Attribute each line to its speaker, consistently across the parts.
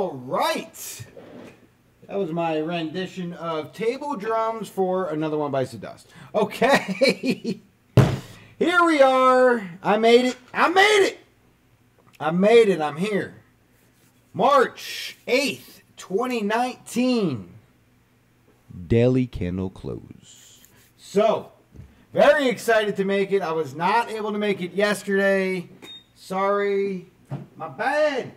Speaker 1: All right. That was my rendition of Table Drums for Another One Bites the Dust. Okay. Here we are. I made it. I made it. I made it. I'm here. March 8th, 2019. Daily candle close. So, very excited to make it. I was not able to make it yesterday. Sorry. My bad.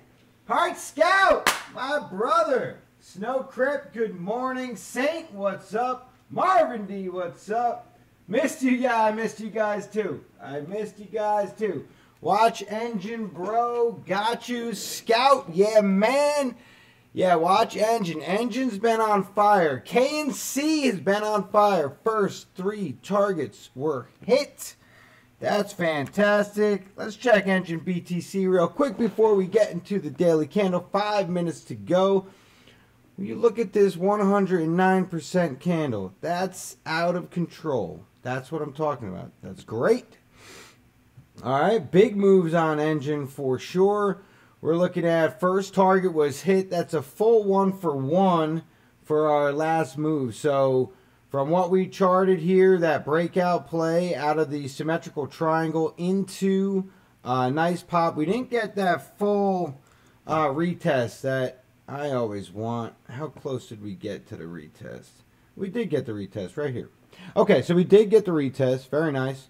Speaker 1: Heart Scout, my brother. Snow Crip, good morning. Saint, what's up? Marvin D, what's up? Missed you, yeah, I missed you guys too. I missed you guys too. Watch Engine, bro. Got you. Scout, yeah, man. Yeah, watch Engine. Engine's been on fire. KNC has been on fire. First 3 targets were hit. That's fantastic. Let's check Engine BTC real quick before we get into the daily candle. 5 minutes to go. When you look at this 109% candle, that's out of control. That's what I'm talking about. That's great. All right, big moves on Engine for sure. We're looking at first target was hit. That's a full 1-for-1 for our last move. So from what we charted here, that breakout play out of the symmetrical triangle into a nice pop. We didn't get that full retest that I always want. How close did we get to the retest? We did get the retest right here. Okay, so we did get the retest. Very nice.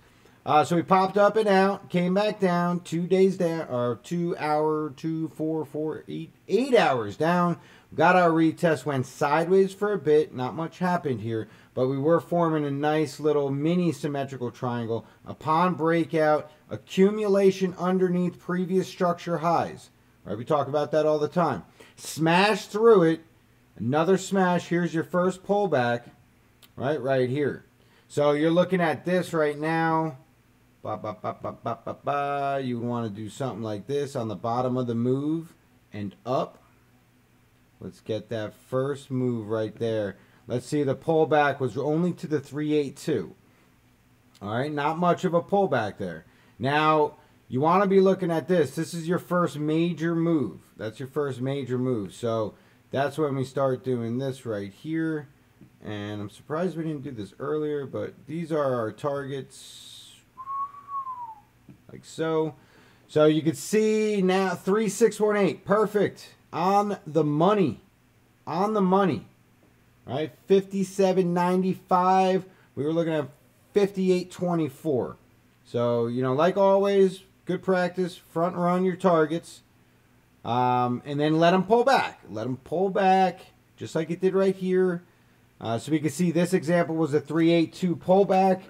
Speaker 1: So we popped up and out, came back down, 2 days down, or 2 hour, 2, 4, 4, 8 hours down. Got our retest, went sideways for a bit. Not much happened here, but we were forming a nice little mini symmetrical triangle. Upon breakout, accumulation underneath previous structure highs. Right, we talk about that all the time. Smash through it. Another smash. Here's your first pullback. Right here. So you're looking at this right now. You want to do something like this on the bottom of the move and up. Let's get that first move right there. Let's see, the pullback was only to the 382. All right, not much of a pullback there. Now, you want to be looking at this. This is your first major move. That's your first major move. So that's when we start doing this right here. And I'm surprised we didn't do this earlier, but these are our targets. Like so. So you can see now 3618. Perfect. On the money. On the money. Right? 57.95. We were looking at 58.24. So, you know, like always, good practice. Front run your targets. And then let them pull back. Let them pull back just like it did right here. So we can see this example was a 382 pullback.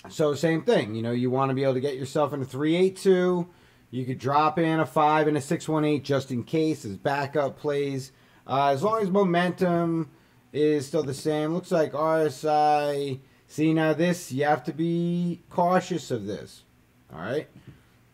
Speaker 1: So same thing. You know, you want to be able to get yourself in a 382. You could drop in a 5 and a 618 just in case as backup plays. As long as momentum is still the same. Looks like RSI. See, now this, you have to be cautious of this. All right.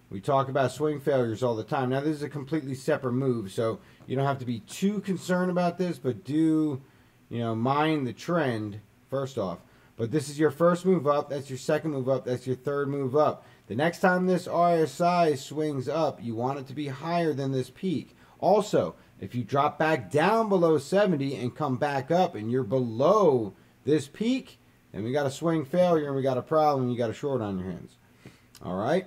Speaker 1: We talk about swing failures all the time. Now, this is a completely separate move, so you don't have to be too concerned about this, but do, you know, mind the trend first off. But this is your first move up. That's your second move up. That's your third move up. The next time this RSI swings up, you want it to be higher than this peak. Also, if you drop back down below 70 and come back up and you're below this peak, then we got a swing failure and we got a problem. You got a short on your hands. All right.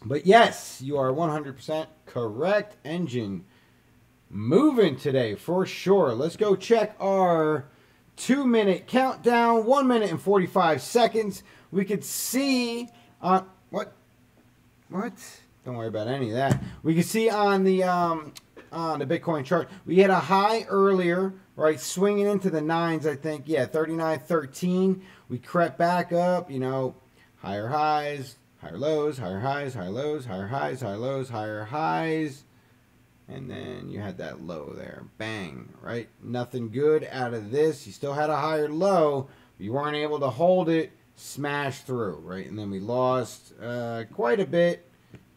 Speaker 1: But yes, you are 100% correct. Engine moving today for sure. Let's go check our 2-minute countdown. 1 minute and 45 seconds. We could see on what? Don't worry about any of that. We can see on the Bitcoin chart, we had a high earlier, right, swinging into the 9s, I think. Yeah, 39.13. We crept back up, you know, higher highs, higher lows, higher highs, higher lows, higher highs, higher lows, higher highs. And then you had that low there. Bang, right? Nothing good out of this. You still had a higher low. But you weren't able to hold it. Smash through, right? And then we lost quite a bit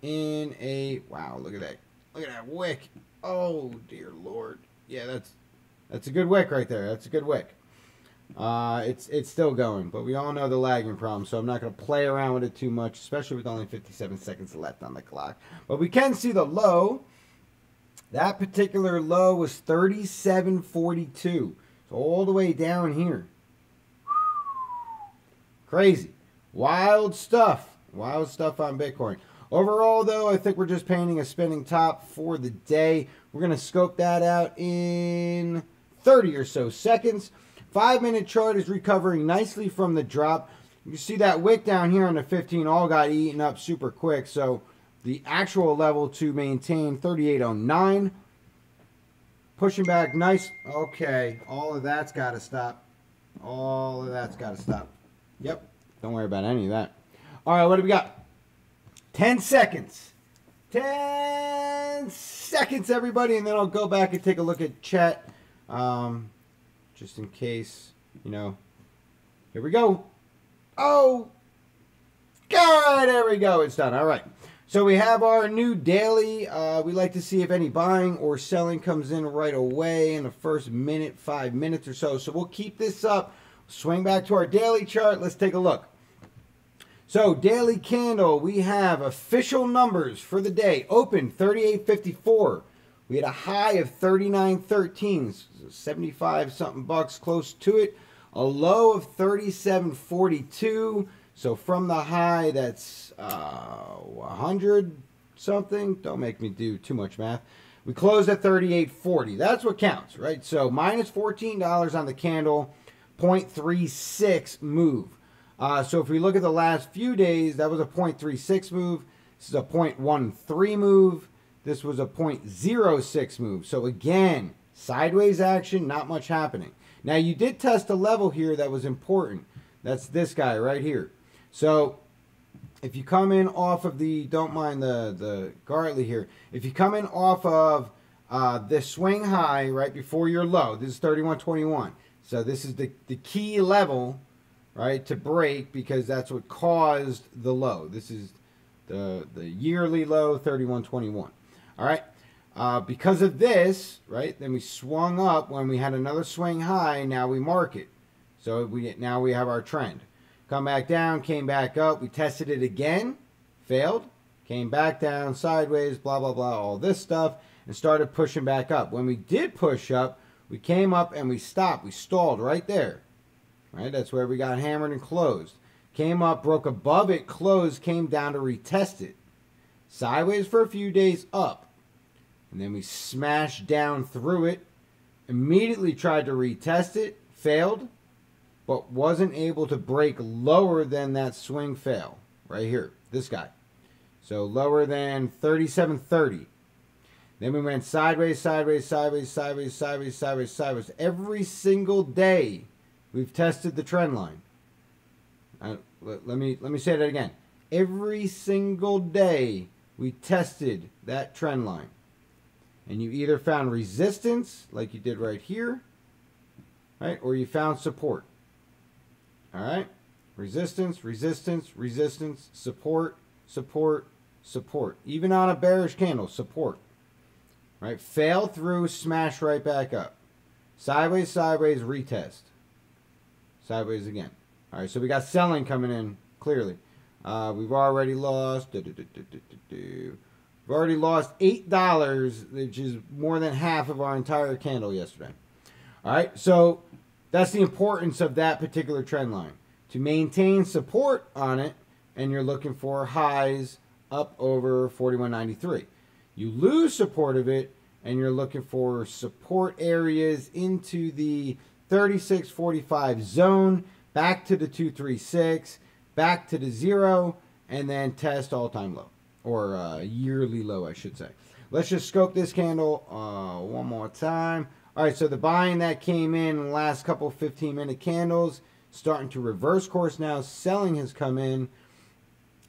Speaker 1: in a... Wow, look at that. Look at that wick. Oh, dear Lord. Yeah, that's a good wick right there. That's a good wick. It's still going, but we all know the lagging problem, so I'm not going to play around with it too much, especially with only 57 seconds left on the clock. But we can see the low That particular low was 37.42. So all the way down here. Crazy. Wild stuff. Wild stuff on Bitcoin. Overall, though, I think we're just painting a spinning top for the day. We're going to scope that out in 30 or so seconds. 5-minute chart is recovering nicely from the drop. You see that wick down here on the 15 all got eaten up super quick. So the actual level to maintain 38.09. Pushing back nice. Okay, all of that's got to stop. All of that's got to stop. Yep, don't worry about any of that. All right, what do we got? 10 seconds. 10 seconds, everybody, and then I'll go back and take a look at chat. Just in case, you know. Here we go. Oh, God, there we go. It's done. All right. So we have our new daily. We like to see if any buying or selling comes in right away in the first minute, 5 minutes or so. So we'll keep this up. Swing back to our daily chart. Let's take a look. So daily candle, we have official numbers for the day. Open 38.54. We had a high of 39.13, 75 something bucks, close to it. A low of 37.42. So from the high, that's 100 something. Don't make me do too much math. We closed at 38.40. That's what counts, right? So minus $14 on the candle, 0.36 move. So if we look at the last few days, that was a 0.36 move. This is a 0.13 move. This was a 0.06 move. So again, sideways action, not much happening. Now you did test a level here that was important. That's this guy right here. So if you come in off of the, don't mind the Gartley here. If you come in off of this swing high right before your low, this is 31.21. So this is the key level, right, to break, because that's what caused the low. This is the yearly low, 31.21. All right. Because of this, right, then we swung up when we had another swing high. Now we mark it. So now we have our trend. Come back down, came back up. We tested it again, failed, came back down, sideways, blah, blah, blah, all this stuff, and started pushing back up. When we did push up, we came up and we stopped. We stalled right there. Right, that's where we got hammered and closed. Came up, broke above it, closed, came down to retest it. Sideways for a few days, up. And then we smashed down through it. Immediately tried to retest it, failed, but wasn't able to break lower than that swing fail. Right here, this guy. So lower than 37.30. Then we went sideways, sideways, sideways, sideways, sideways, sideways, sideways. Every single day we've tested the trend line. Let me say that again. Every single day we tested that trend line. And you either found resistance, like you did right here, right, or you found support. All right? Resistance, resistance, resistance, support, support, support. Even on a bearish candle, support. Right? Fail through, smash right back up. Sideways, sideways, retest. Sideways again. All right, so we got selling coming in clearly. We've already lost. We've already lost $8, which is more than half of our entire candle yesterday. All right, so that's the importance of that particular trend line. To maintain support on it, and you're looking for highs up over 41.93. You lose support of it, and you're looking for support areas into the 36.45 zone, back to the 236, back to the 0, and then test all-time low, or yearly low, I should say. Let's just scope this candle one more time. All right, so the buying that came in the last couple 15-minute candles, starting to reverse course now. Selling has come in.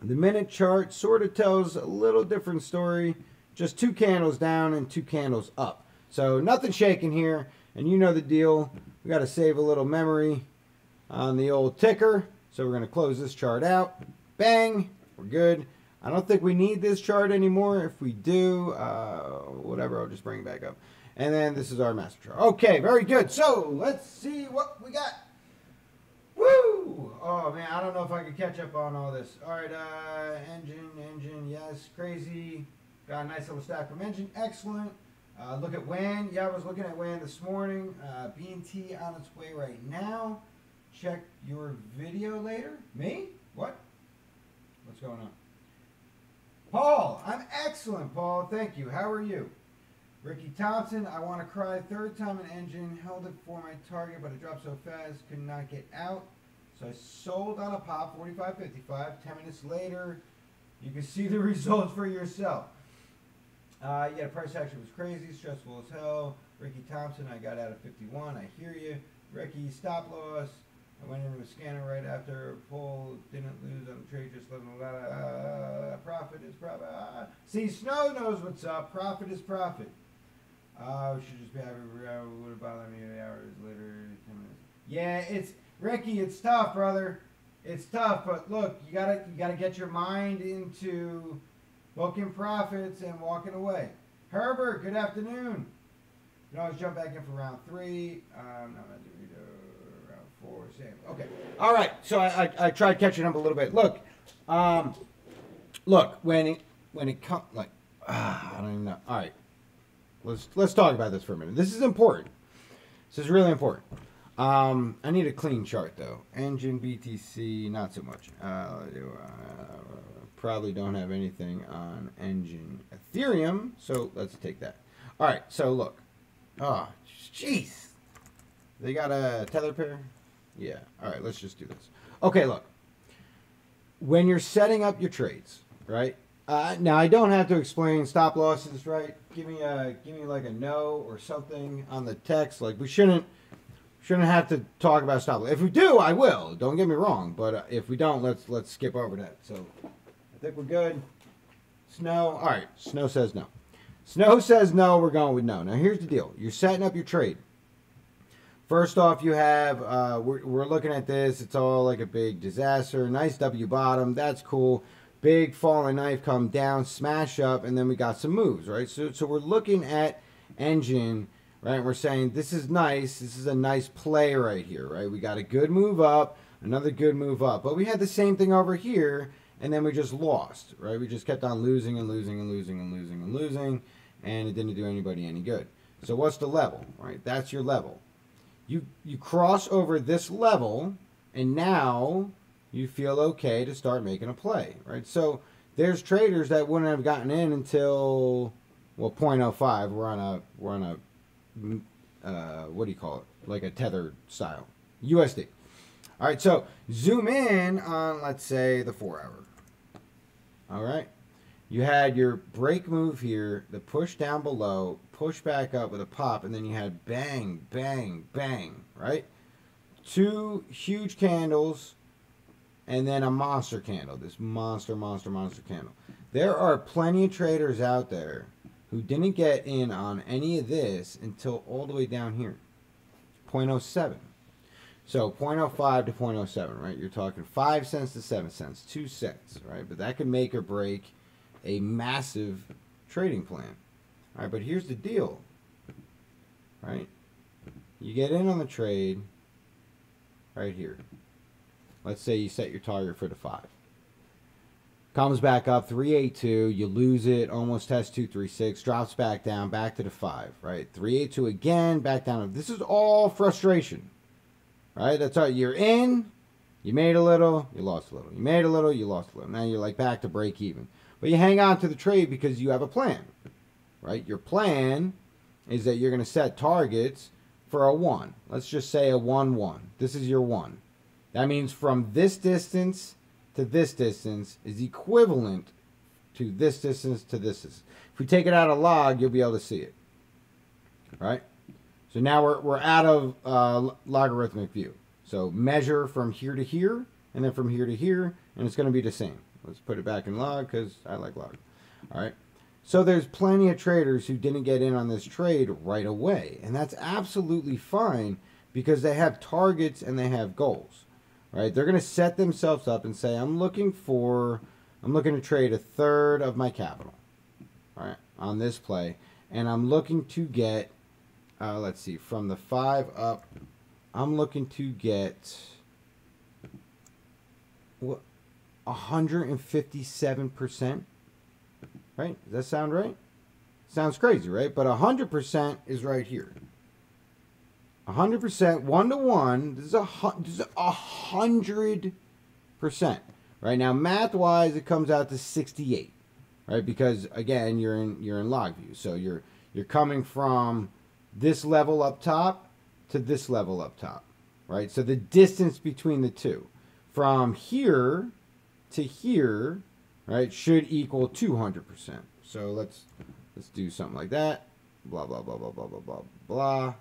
Speaker 1: The minute chart sort of tells a little different story. Just 2 candles down and 2 candles up. So nothing shaking here, and you know the deal. We got to save a little memory on the old ticker. So we're going to close this chart out. Bang, we're good. I don't think we need this chart anymore. If we do, whatever, I'll just bring it back up. And then this is our master chart. Okay, very good. So let's see what we got. Woo! Oh, man, I don't know if I can catch up on all this. All right, engine, yes, crazy. Got a nice little stack from engine. Excellent. Look at WAN. Yeah, I was looking at WAN this morning. B&T on its way right now. Check your video later. Me? What? What's going on? Paul, I'm excellent, Paul. Thank you. How are you? Ricky Thompson, I want to cry. Third time an engine. Held it for my target, but it dropped so fast, could not get out. So I sold on a pop, 45.55. 10 minutes later, you can see the results for yourself. Yeah, price action was crazy, stressful as hell. Ricky Thompson, I got out of 51. I hear you. Ricky, stop loss. I went into a scanner right after pull. Didn't lose on the trade, just let them. Profit is profit. See, Snow knows what's up. Profit is profit. We should just be happy. Would have bothered me 8 hours later. 10 minutes. Yeah, it's Ricky. It's tough, brother. It's tough, but look, you gotta get your mind into booking profits and walking away. Herbert, good afternoon. You can always jump back in for round 3. Round 4, same. Okay. All right. So I tried catching up a little bit. Look, look when it comes like I don't even know. All right. Let's talk about this for a minute. This is important. This is really important. I need a clean chart though. Engine BTC, not so much. Probably don't have anything on Engine Ethereum, so let's take that. All right, so look. Oh, jeez. They got a tether pair? Yeah. All right, let's just do this. Okay, look. When you're setting up your trades, right? Now I don't have to explain stop losses, right? Give me like a no or something on the text. Like we shouldn't have to talk about stop loss. If we do, I will. Don't get me wrong. But if we don't, let's skip over that. So I think we're good. Snow. All right. Snow says no. Snow says no. We're going with no. Now here's the deal. You're setting up your trade. First off, you have we're looking at this. It's all like a big disaster. Nice W bottom. That's cool. Big falling knife come down, smash up, and then we got some moves, right? So we're looking at Engine, right? We're saying this is nice. This is a nice play right here, right? We got a good move up, another good move up. But we had the same thing over here, and then we just lost, right? We just kept on losing and losing and losing and losing and losing, and it didn't do anybody any good. So what's the level, right? That's your level. You cross over this level, and now you feel okay to start making a play, right? So there's traders that wouldn't have gotten in until, well, 0.05. We're on a what do you call it? Like a tether style, USD. All right, so zoom in on, let's say, the 4 hour. All right, you had your break move here, the push down below, push back up with a pop, and then you had bang, bang, bang, right? 2 huge candles. And then a monster candle, this monster candle. There are plenty of traders out there who didn't get in on any of this until all the way down here, 0.07. So 0.05 to 0.07, right? You're talking 5 cents to 7 cents, 2 cents, right? But that can make or break a massive trading plan. All right, but here's the deal, right? You get in on the trade right here. Let's say you set your target for the 5. Comes back up 382, you lose it, almost tests 236, drops back down, back to the 5, right? 382 again, back down. This is all frustration, right? That's all. You're in, you made a little, you lost a little. You made a little, you lost a little. Now you're like back to break even. But you hang on to the trade because you have a plan, right? Your plan is that you're going to set targets for a 1. Let's just say a 1-1. This is your 1. That means from this distance to this distance is equivalent to this distance to this distance. If we take it out of log, you'll be able to see it. Right? So now we're out of logarithmic view. So measure from here to here, and then from here to here, and it's going to be the same. Let's put it back in log because I like log. All right? So there's plenty of traders who didn't get in on this trade right away. And that's absolutely fine because they have targets and they have goals. Right? They're going to set themselves up and say, I'm looking to trade a third of my capital, right, on this play, and I'm looking to get, let's see, from the 5 up, I'm looking to get what, 157%, right? Does that sound right? Sounds crazy, right? But 100% is right here. 100%, 1-to-1. This is 100%. Right now, math-wise, it comes out to 68. Right, because again, you're in log view, so you're coming from this level up top to this level up top, right? So the distance between the two, from here to here, right, should equal 200%. So let's do something like that. Blah blah blah blah blah blah blah blah.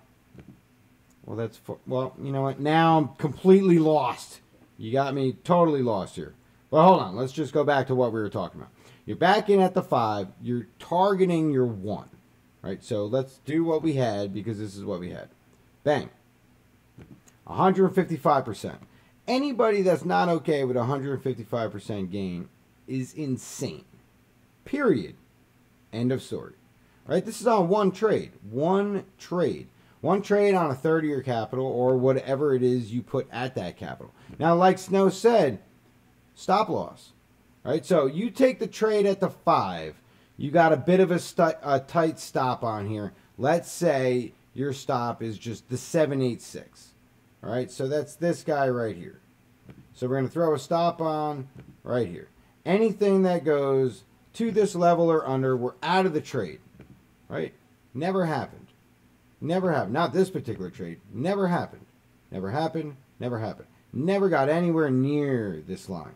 Speaker 1: Well, you know what? Now I'm completely lost. You got me totally lost here. But hold on, let's just go back to what we were talking about. You're back in at the 5. You're targeting your 1. Right? So let's do what we had, because this is what we had. Bang. 155%. Anybody that's not okay with 155% gain is insane. Period. End of story. Right? This is on one trade. One trade. One trade on a third of your capital, or whatever it is you put at that capital. Now, like Snow said, stop loss. Right, so you take the trade at the 5. You got a bit of a tight stop on here. Let's say your stop is just the 786. All right, so that's this guy right here. So we're going to throw a stop on right here. Anything that goes to this level or under, we're out of the trade. Right? Never happened. Never happened. Not this particular trade. Never happened. Never happened. Never happened. Never got anywhere near this line.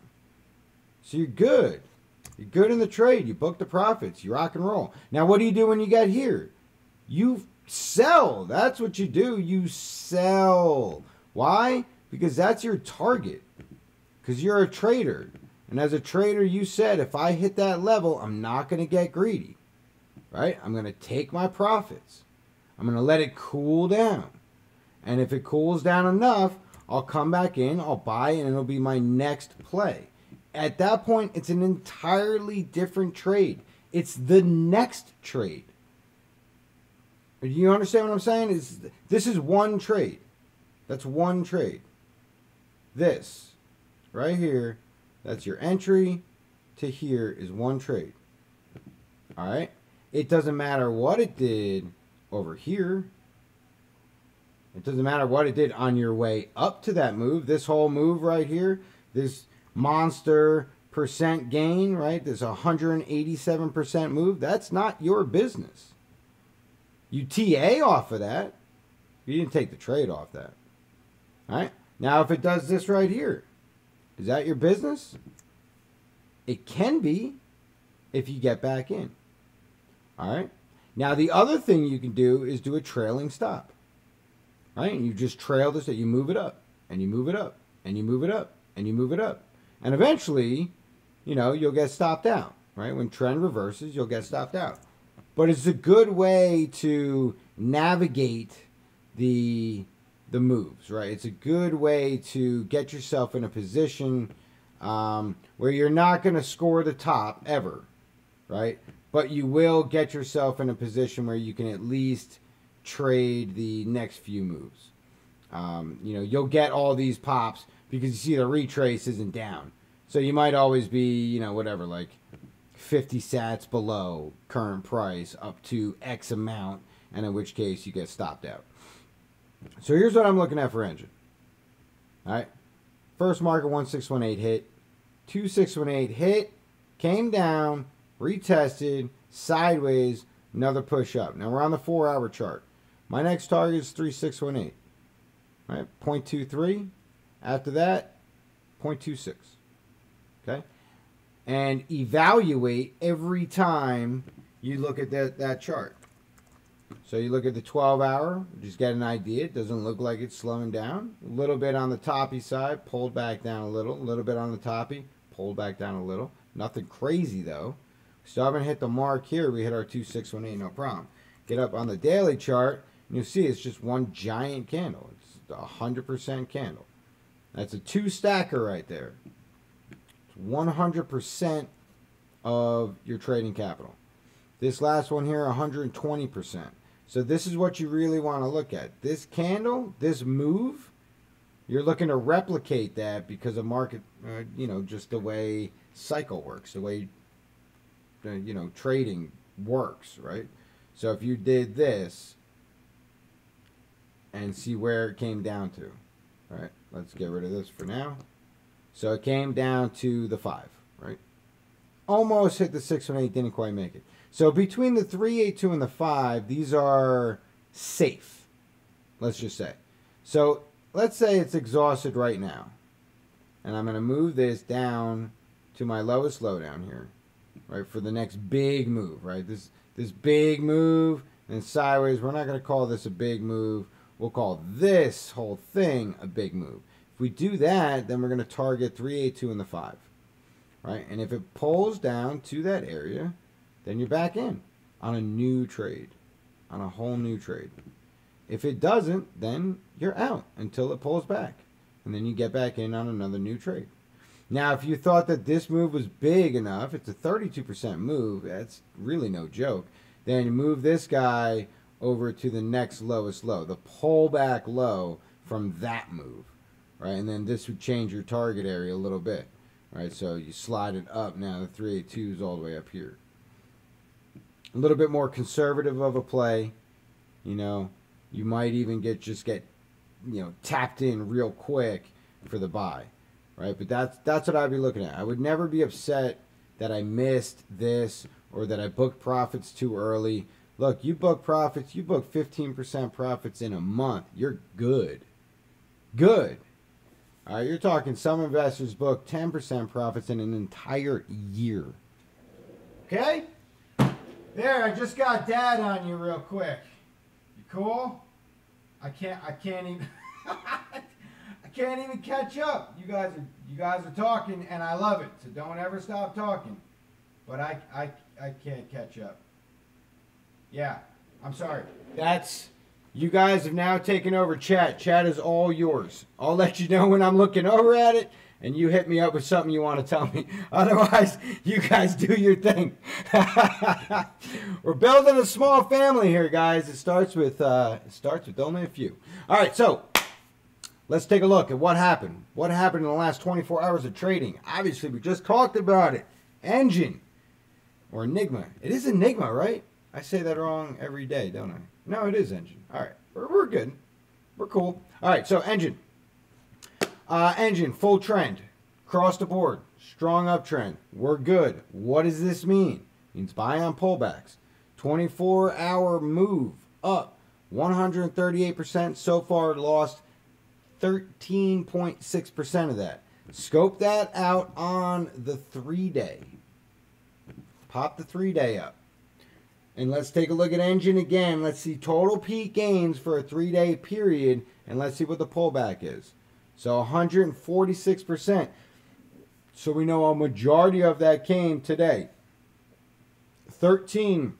Speaker 1: So you're good. You're good in the trade. You book the profits. You rock and roll. Now, what do you do when you get here? You sell. That's what you do. You sell. Why? Because that's your target. Because you're a trader. And as a trader, you said, if I hit that level, I'm not going to get greedy. Right? I'm going to take my profits. I'm going to let it cool down. And if it cools down enough, I'll come back in, I'll buy, and it'll be my next play. At that point, it's an entirely different trade. It's the next trade. Do you understand what I'm saying? This is one trade. That's one trade. This, right here, that's your entry to here is one trade. All right? It doesn't matter what it did over here. It doesn't matter what it did on your way up to that move. This whole move right here, this monster percent gain, right? This 187% move, that's not your business. You TA off of that. You didn't take the trade off that. All right? Now, if it does this right here, is that your business? It can be if you get back in. All right? Now, the other thing you can do is do a trailing stop. Right? And you just trail this, you move it up, and you move it up, and you move it up, and you move it up. And eventually, you know, you'll get stopped out, right? When trend reverses, you'll get stopped out. But it's a good way to navigate the moves, right? It's a good way to get yourself in a position where you're not going to score the top ever, right? But you will get yourself in a position where you can at least trade the next few moves. You know, you'll get all these pops because you see the retrace isn't down. So you might always be, you know, whatever, like 50 sats below current price up to X amount, and in which case you get stopped out. So here's what I'm looking at for engine. All right. First market 1618 hit. 2618 hit, came down, retested, sideways, another push up. Now we're on the 4-hour chart. My next target is 3618. All right, 0.23. After that, 0.26. Okay? And evaluate every time you look at that chart. So you look at the 12-hour, just get an idea. It doesn't look like it's slowing down. A little bit on the toppy side, pulled back down a little bit on the toppy, pulled back down a little. Nothing crazy, though. Still haven't hit the mark here. We hit our 2618, no problem. Get up on the daily chart, and you'll see it's just one giant candle. It's a 100% candle. That's a 2-stacker right there. It's 100% of your trading capital. This last one here, 120%. So this is what you really want to look at. This candle, this move, you're looking to replicate that because of market, you know, just the way cycle works, the way, you know, trading works, right? So if you did this and see where it came down to. All right, let's get rid of this for now. So it came down to the 5, right? Almost hit the 618, didn't quite make it. So between the 382 and the 5, these are safe, let's just say. So let's say it's exhausted right now. And I'm going to move this down to my lowest low down here, right, for the next big move, right? This big move and sideways, we're not going to call this a big move. We'll call this whole thing a big move. If we do that, then we're going to target 382 and the 5, right? And if it pulls down to that area, then you're back in on a new trade, on a whole new trade. If it doesn't, then you're out until it pulls back. And then you get back in on another new trade. Now, if you thought that this move was big enough, it's a 32% move, that's really no joke, then you move this guy over to the next lowest low, the pullback low from that move, right? And then this would change your target area a little bit, right? So you slide it up now, the 382 is all the way up here. A little bit more conservative of a play, you know. You might even get tapped in real quick for the buy, right? But that's what I'd be looking at. I would never be upset that I missed this or that I booked profits too early. Look, you book profits, you book 15% profits in a month. You're good. Good. All right, you're talking some investors book 10% profits in an entire year. Okay? There, I just got dad on you real quick. You cool? I can't even I can't even catch up. You guys are talking and I love it. So don't ever stop talking. But I can't catch up. Yeah, I'm sorry. You guys have now taken over chat. Chat is all yours. I'll let you know when I'm looking over at it, and you hit me up with something you want to tell me. Otherwise, you guys do your thing. We're building a small family here, guys. It starts with only a few. All right, so let's take a look at what happened. What happened in the last 24 hours of trading? Obviously, we just talked about it. Engine or Enigma. It is Enigma, right? I say that wrong every day, don't I? No, it is Engine. All right, we're good. We're cool. All right, so Engine. Engine, full trend. Across the board. Strong uptrend. We're good. What does this mean? It means buy on pullbacks. 24-hour move up. 138%. So far, lost 13.6% of that. Scope that out on the 3-day. Pop the 3-day up. And let's take a look at Engine again. Let's see total peak gains for a 3-day period. And let's see what the pullback is. So 146%. So we know a majority of that came today. 13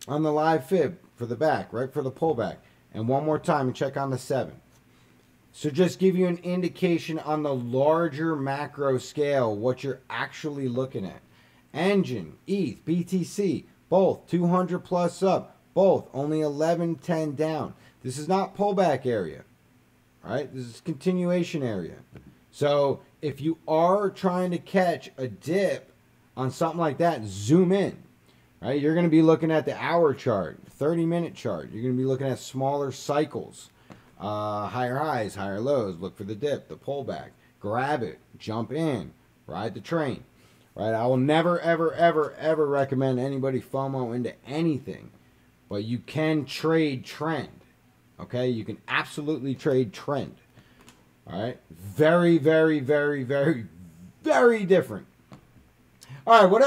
Speaker 1: on the live fib for the back, right, for the pullback. And one more time and check on the 7. So just give you an indication on the larger macro scale what you're actually looking at. Engine, ETH, BTC, both 200 plus up, both only 11.10 down. This is not pullback area, right? This is continuation area. So if you are trying to catch a dip on something like that, zoom in, right? You're going to be looking at the hour chart, 30-minute chart. You're going to be looking at smaller cycles, higher highs, higher lows. Look for the dip, the pullback. Grab it, jump in, ride the train. Right, I will never, ever, ever, ever recommend anybody FOMO into anything. But you can trade trend. Okay? You can absolutely trade trend. All right? Very, very, very, very, very different. All right, what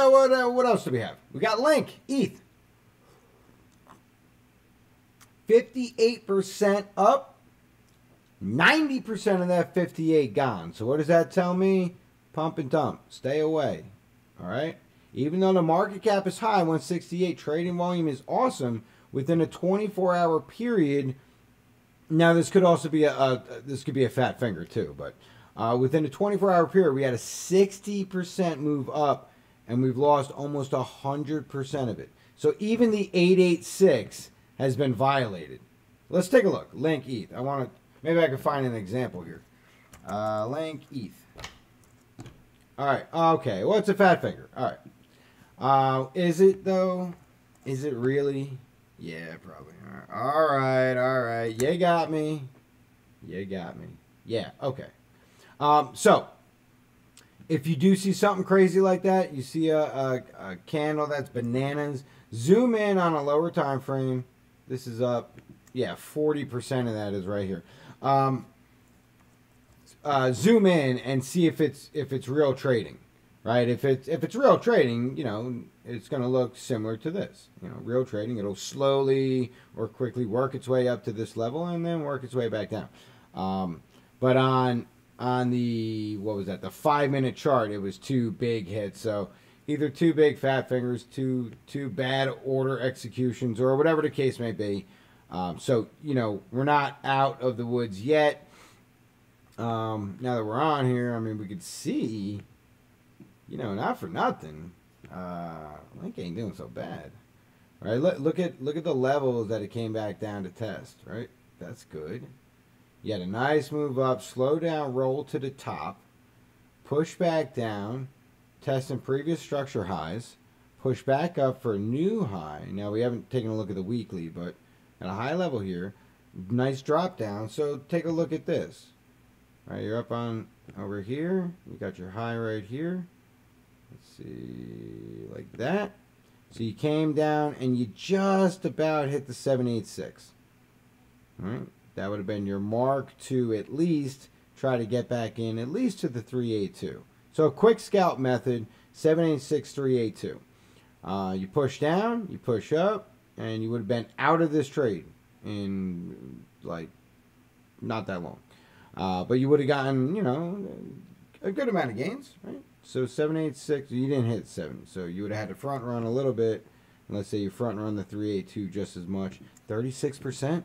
Speaker 1: else do we have? We got Link, ETH. 58% up. 90% of that 58 gone. So what does that tell me? Pump and dump. Stay away. All right. Even though the market cap is high, 168, trading volume is awesome within a 24-hour period. Now this could also be a fat finger too, but within a 24-hour period, we had a 60% move up, and we've lost almost 100% of it. So even the 886 has been violated. Let's take a look. Link ETH. Maybe I can find an example here. Link ETH. All right. Okay. Well, it's a fat finger. All right. Is it though? Is it really? Yeah, probably. All right, all right. You got me. You got me. Yeah, okay. So, if you do see something crazy like that, you see a candle that's bananas, zoom in on a lower time frame. This is up. Yeah, 40% of that is right here. Zoom in and see if it's real trading, right? If it's real trading, you know, it's going to look similar to this. You know, real trading, it'll slowly or quickly work its way up to this level and then work its way back down. But on the, what was that, the 5-minute chart, it was two big hits. So either two big fat fingers, two bad order executions, or whatever the case may be. So, you know, we're not out of the woods yet. Now that we're on here, I mean, we could see, you know, not for nothing, Link ain't doing so bad. Right? Look at the levels that it came back down to test, right? That's good. You had a nice move up, slow down, roll to the top, push back down, test some previous structure highs, push back up for a new high. Now, we haven't taken a look at the weekly, but at a high level here, nice drop down. So take a look at this. All right, you're up on over here. You got your high right here. Let's see, like that. So you came down and you just about hit the 786. All right. That would have been your mark to at least try to get back in, at least to the 382. So a quick scalp method, 786, 382. You push down, you push up, and you would have been out of this trade in, like, not that long. But you would have gotten, you know, a good amount of gains, right? So 786, you didn't hit 7. So you would have had to front run a little bit. And let's say you front run the 382 just as much. 36%.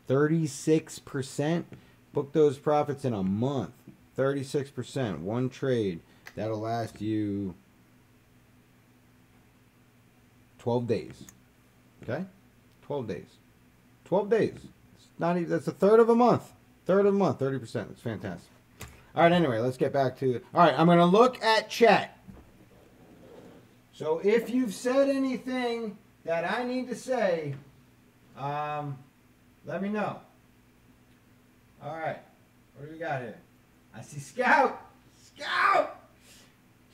Speaker 1: 36%. Book those profits in a month. 36%. One trade. That'll last you 12 days. Okay? 12 days. 12 days. It's not even, that's a third of a month. Third of a month. 30%. That's fantastic. All right, anyway, let's get back to... All right, I'm going to look at chat. So if you've said anything that I need to say, let me know. All right. What do we got here? I see Scout. Scout!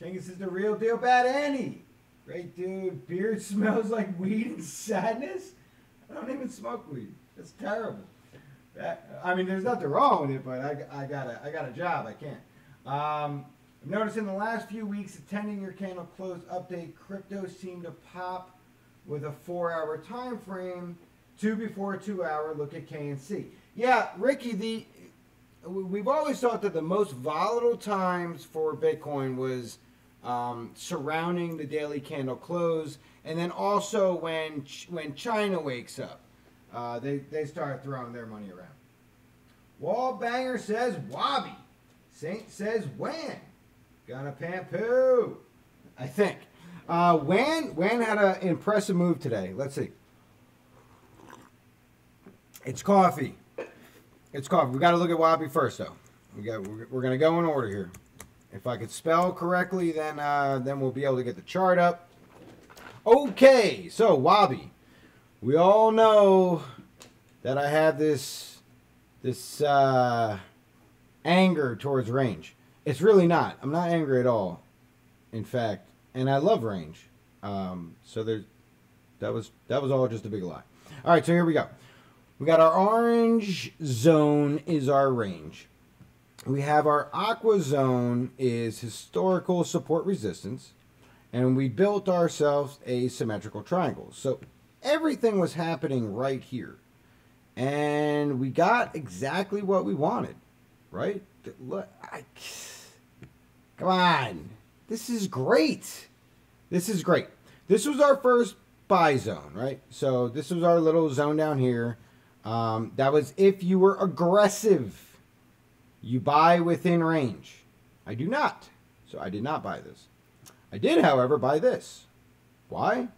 Speaker 1: Chingas is the real deal, Bad Annie. Great dude. Beard smells like weed and sadness. I don't even smoke weed. That's terrible. I mean, there's nothing wrong with it, but I got a job. I can't. I've noticed in the last few weeks, attending your candle close update, crypto seemed to pop with a 4-hour time frame. 2 before 2 hour, look at K and C. Yeah, Ricky, we've always thought that the most volatile times for Bitcoin was surrounding the daily candle close, and then also when China wakes up. They start throwing their money around. Wall Banger says Wobby. Saint says when. Gonna poo. I think. Wan had an impressive move today. Let's see. It's coffee. It's coffee. We got to look at Wobby first, though. We're gonna go in order here. If I could spell correctly, then we'll be able to get the chart up. Okay, so Wobby. We all know that I have this anger towards range. It's really not. I'm not angry at all. In fact, and I love range. So that was all just a big lie. All right, so here we go. We got our orange zone is our range. We have our aqua zone is historical support resistance, and we built ourselves a symmetrical triangle. So everything was happening right here. And we got exactly what we wanted, right? Look, come on. This is great. This is great. This was our first buy zone, right? So this was our little zone down here. That was if you were aggressive. You buy within range. I do not. So I did not buy this. I did, however, buy this. Why?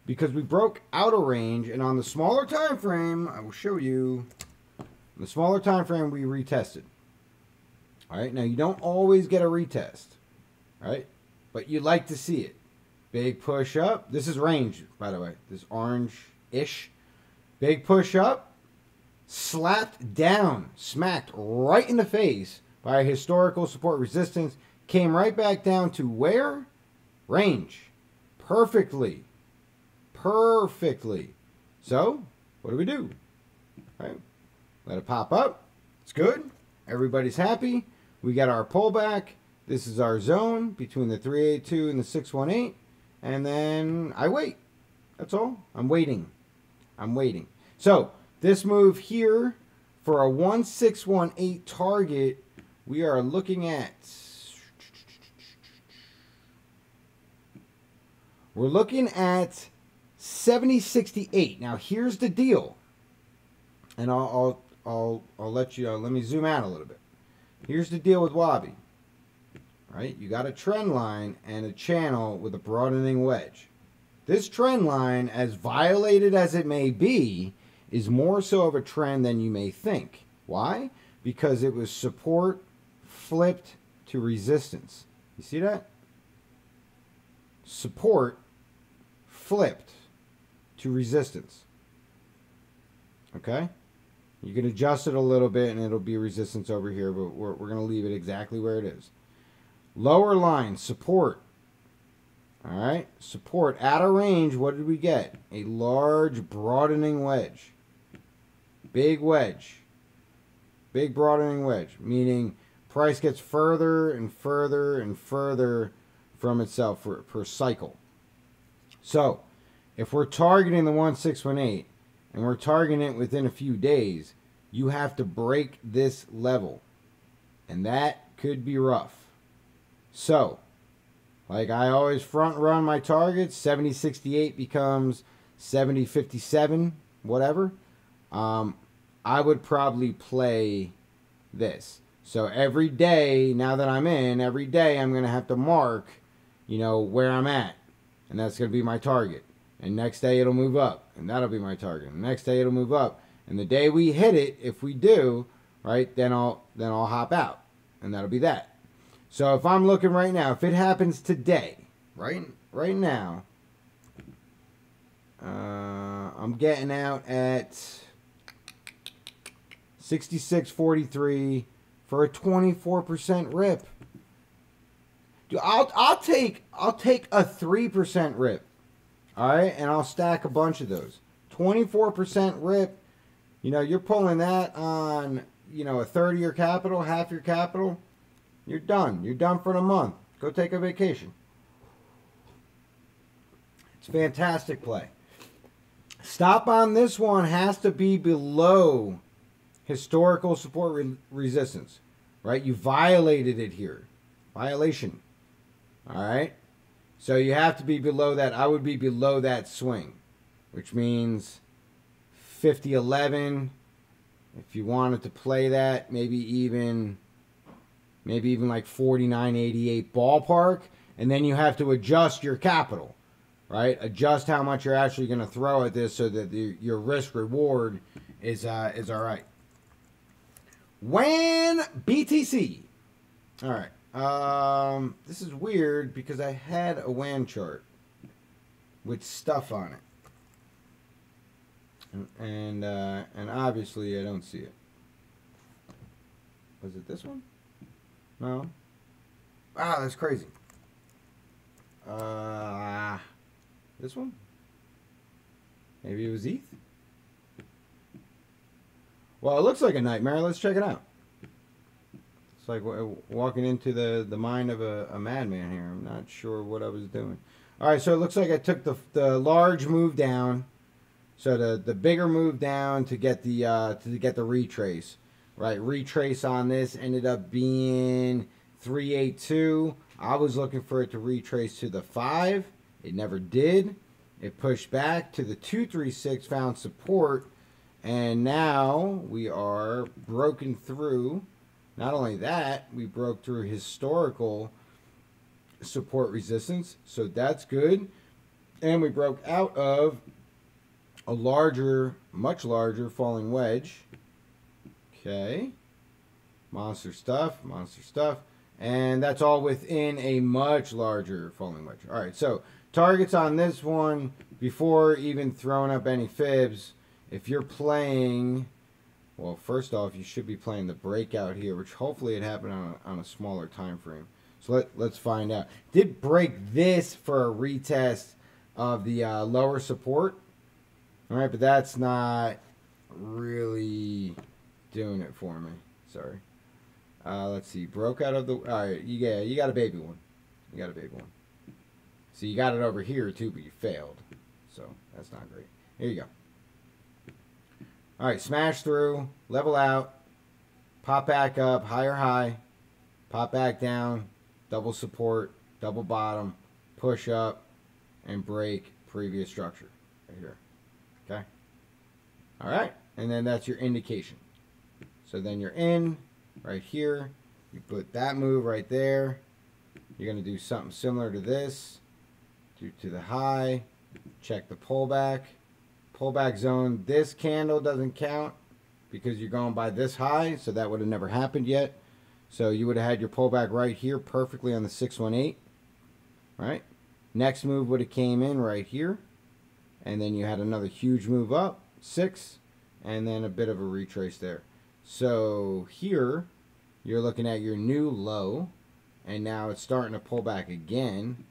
Speaker 1: Because we broke out of range, and on the smaller time frame, I will show you. On the smaller time frame, we retested. All right, now you don't always get a retest, right? But you like to see it. Big push up. This is range, by the way. This orange-ish. Big push up, slapped down, smacked right in the face by a historical support resistance, came right back down to where? Range. Perfectly. Perfectly. So, what do? Right. Let it pop up. It's good. Everybody's happy. We got our pullback. This is our zone between the 382 and the 618. And then I wait. That's all. I'm waiting. So, this move here for a 1618 target, we are looking at... We're looking at 7068. Now, here's the deal. And I'll let you, let me zoom out a little bit. Here's the deal with Wabi. Right? You got a trend line and a channel with a broadening wedge. This trend line, as violated as it may be, is more so of a trend than you may think. Why? Because it was support flipped to resistance. You see that? Support flipped to resistance. Okay? You can adjust it a little bit and it'll be resistance over here, but we're going to leave it exactly where it is. Lower line, support. All right? Support out of range. What did we get? A large broadening wedge. Big wedge. Big broadening wedge, meaning price gets further and further and further from itself per cycle. So, if we're targeting the 1618 and we're targeting it within a few days, you have to break this level. And that could be rough. So, like I always front run my targets, 7068 becomes 7057, whatever. I would probably play this. So every day, now that I'm in, every day I'm going to have to mark, you know, where I'm at. And that's going to be my target. And next day it'll move up. And that'll be my target. And next day it'll move up. And the day we hit it, if we do, right, then I'll hop out. And that'll be that. So if I'm looking right now, if it happens today, right now, I'm getting out at 66.43 for a 24% rip. Dude, I'll take a 3% rip. All right, and I'll stack a bunch of those. 24% rip. You know, you're pulling that on, you know, a third of your capital, half your capital. You're done. You're done for the month. Go take a vacation. It's a fantastic play. Stop on this one has to be below historical support resistance, right? You violated it here. Violation. All right? So you have to be below that. I would be below that swing, which means 50.11. If you wanted to play that, maybe even like 49.88 ballpark, and then you have to adjust your capital, right? Adjust how much you're actually going to throw at this so that your risk reward is all right. WAN BTC. All right. This is weird because I had a WAN chart with stuff on it, and obviously I don't see it. Was it this one? No. Ah, that's crazy. This one? Maybe it was ETH? Well, it looks like a nightmare. Let's check it out. It's like walking into the mind of a madman here. I'm not sure what I was doing. All right, so it looks like I took the large move down. So the bigger move down to get the retrace. Right, retrace on this ended up being 382. I was looking for it to retrace to the 5. It never did. It pushed back to the 236, found support, and now we are broken through. Not only that, we broke through historical support resistance, so that's good. And we broke out of a larger, much larger falling wedge. Okay, monster stuff, and that's all within a much larger falling wedge. All right, so targets on this one before even throwing up any fibs if you're playing, well, first off, you should be playing the breakout here, which hopefully it happened on a smaller time frame. So let's find out. Did break this for a retest of the lower support. All right, but that's not really doing it for me. Sorry. Let's see. Broke out of the... All right, you got a baby one. You got a baby one. So you got it over here, too, but you failed. So that's not great. Here you go. All right, smash through, level out, pop back up, higher high, pop back down, double support, double bottom, push up, and break previous structure right here. Okay? All right, and then that's your indication. So then you're in right here. You put that move right there. You're going to do something similar to this. Do to the high. Check the pullback. Pullback zone. This candle doesn't count because you're going by this high, so that would have never happened yet. So you would have had your pullback right here perfectly on the 618. Right? Next move would have came in right here. And then you had another huge move up. 6. And then a bit of a retrace there. So here you're looking at your new low. And now it's starting to pull back again.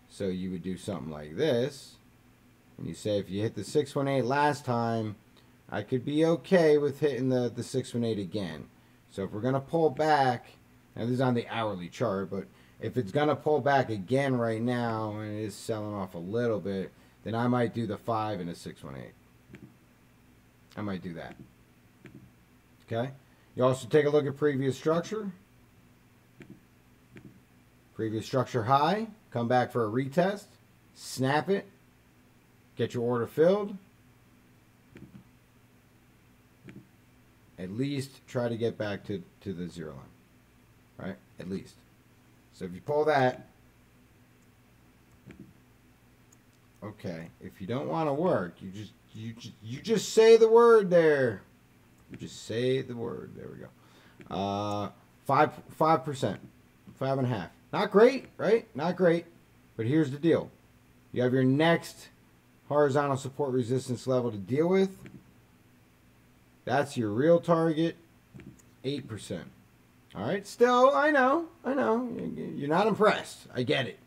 Speaker 1: So you would do something like this. And you say, if you hit the 618 last time, I could be okay with hitting the 618 again. So if we're going to pull back, and this is on the hourly chart, but if it's going to pull back again right now, and it is selling off a little bit, then I might do the 5 and a 618. I might do that. Okay? You also take a look at previous structure. Previous structure high. Come back for a retest. Snap it. Get your order filled. At least try to get back to the 0 line. Right? At least. So if you pull that. Okay. If you don't want to work, you just say the word there. You just say the word. There we go. 5%. 5.5. Not great, right? Not great. But here's the deal. You have your next horizontal support resistance level to deal with. That's your real target. 8%. All right. Still, I know. You're not impressed. I get it.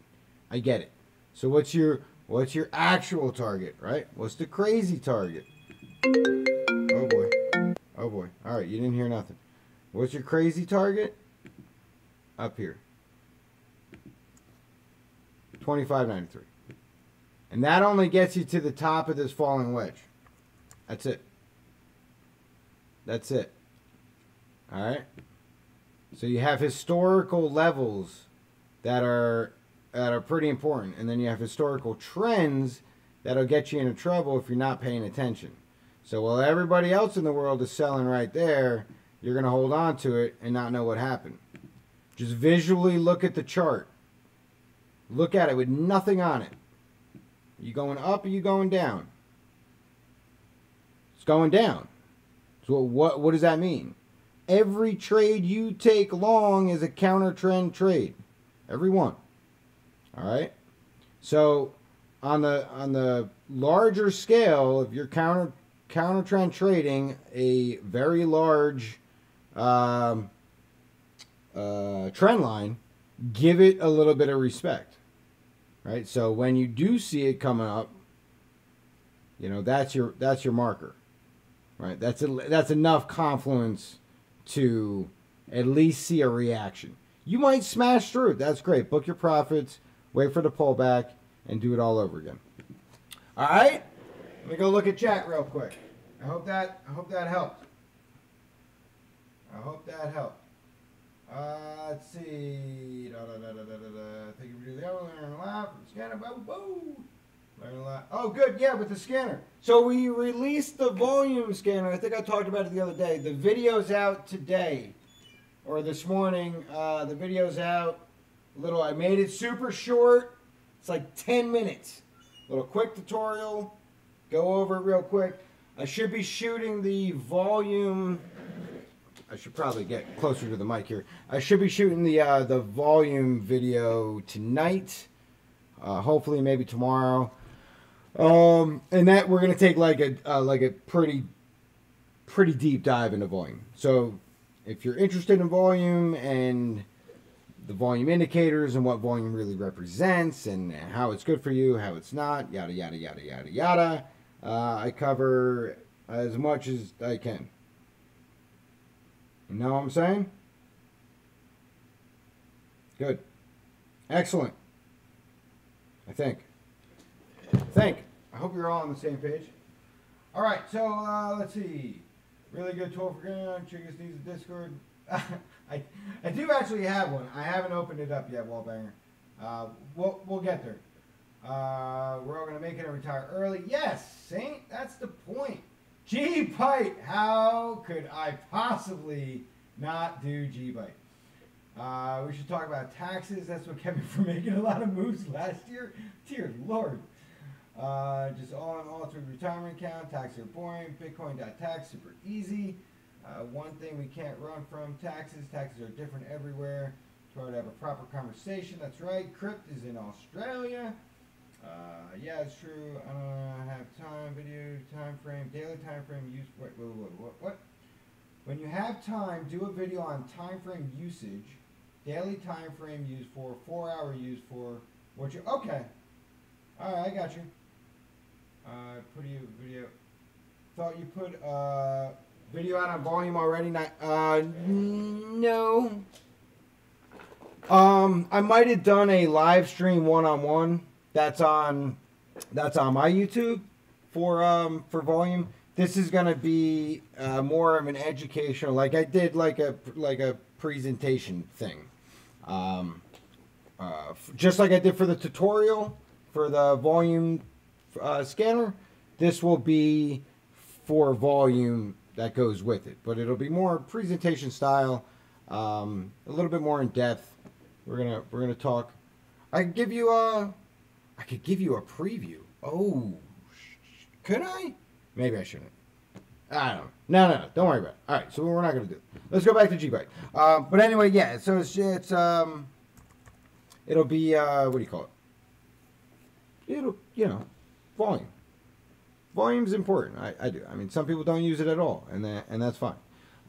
Speaker 1: I get it. So what's your actual target, right? What's the crazy target? Oh boy. Oh boy. All right, you didn't hear nothing. What's your crazy target? Up here. 25.93. And that only gets you to the top of this falling wedge. That's it. That's it. All right? So you have historical levels that are pretty important, and then you have historical trends that'll get you into trouble if you're not paying attention. So while everybody else in the world is selling right there, you're going to hold on to it and not know what happened. Just visually look at the chart. Look at it with nothing on it. You going up or you going down? It's going down. So what does that mean? Every trade you take long is a counter trend trade. Every one. All right? So on the larger scale, if you're counter trend trading a very large trend line, give it a little bit of respect. Right? So when you do see it coming up, you know, that's your marker. Right? That's enough confluence to at least see a reaction. You might smash through. That's great. Book your profits, wait for the pullback, and do it all over again. All right? Let me go look at chat real quick. I hope that helped. I hope that helped. Let's see. Thank you for doing that. Learn a lot. Scanner. Learn a lot. Oh, good. Yeah, with the scanner. So we released the volume scanner. I think I talked about it the other day. The video's out today, or this morning. The video's out. I made it super short. It's like 10 minutes. Little quick tutorial. Go over it real quick. I should be shooting the volume. I should probably get closer to the mic here. I should be shooting the volume video tonight. Hopefully maybe tomorrow. And that we're gonna take like a pretty deep dive into volume. So if you're interested in volume and the volume indicators and what volume really represents and how it's good for you, how it's not, yada yada yada yada yada, I cover as much as I can. You know what I'm saying? Good. Excellent. I think. I hope you're all on the same page. All right, so let's see. Really good tool for Chingas needs a Discord. I do actually have one. I haven't opened it up yet, Wallbanger. We'll get there. We're all gonna make it and retire early. Yes, Saint. That's the point. G-Byte. How could I possibly not do G-Byte? We should talk about taxes. That's what kept me from making a lot of moves last year. Dear Lord. Just all through retirement account. Taxes are boring. Bitcoin.tax, super easy. One thing we can't run from taxes. Taxes are different everywhere. Try to have a proper conversation. That's right. Crypt is in Australia. Yeah, it's true. I don't have time. Video time frame. Daily time frame use. Wait. What? When you have time, do a video on time frame usage. Daily time frame used for. 4-hour use for. What you? Okay. All right, I got you. Put you video. Thought you put video out on volume already. Not. No. I might have done a live stream one-on-one. That's on my YouTube for volume. This is gonna be more of an educational, like I did like a presentation thing, just like I did for the tutorial for the volume scanner. This will be for volume that goes with it, but it'll be more presentation style, a little bit more in depth. We're gonna talk. I could give you a preview. Oh, could I? Maybe I shouldn't. I don't know. No. Don't worry about it. All right, so we're not gonna do it. Let's go back to G-Byte. But anyway, yeah. So it's it'll be what do you call it? It'll volume. Volume's important. I do. I mean, some people don't use it at all, and that's fine.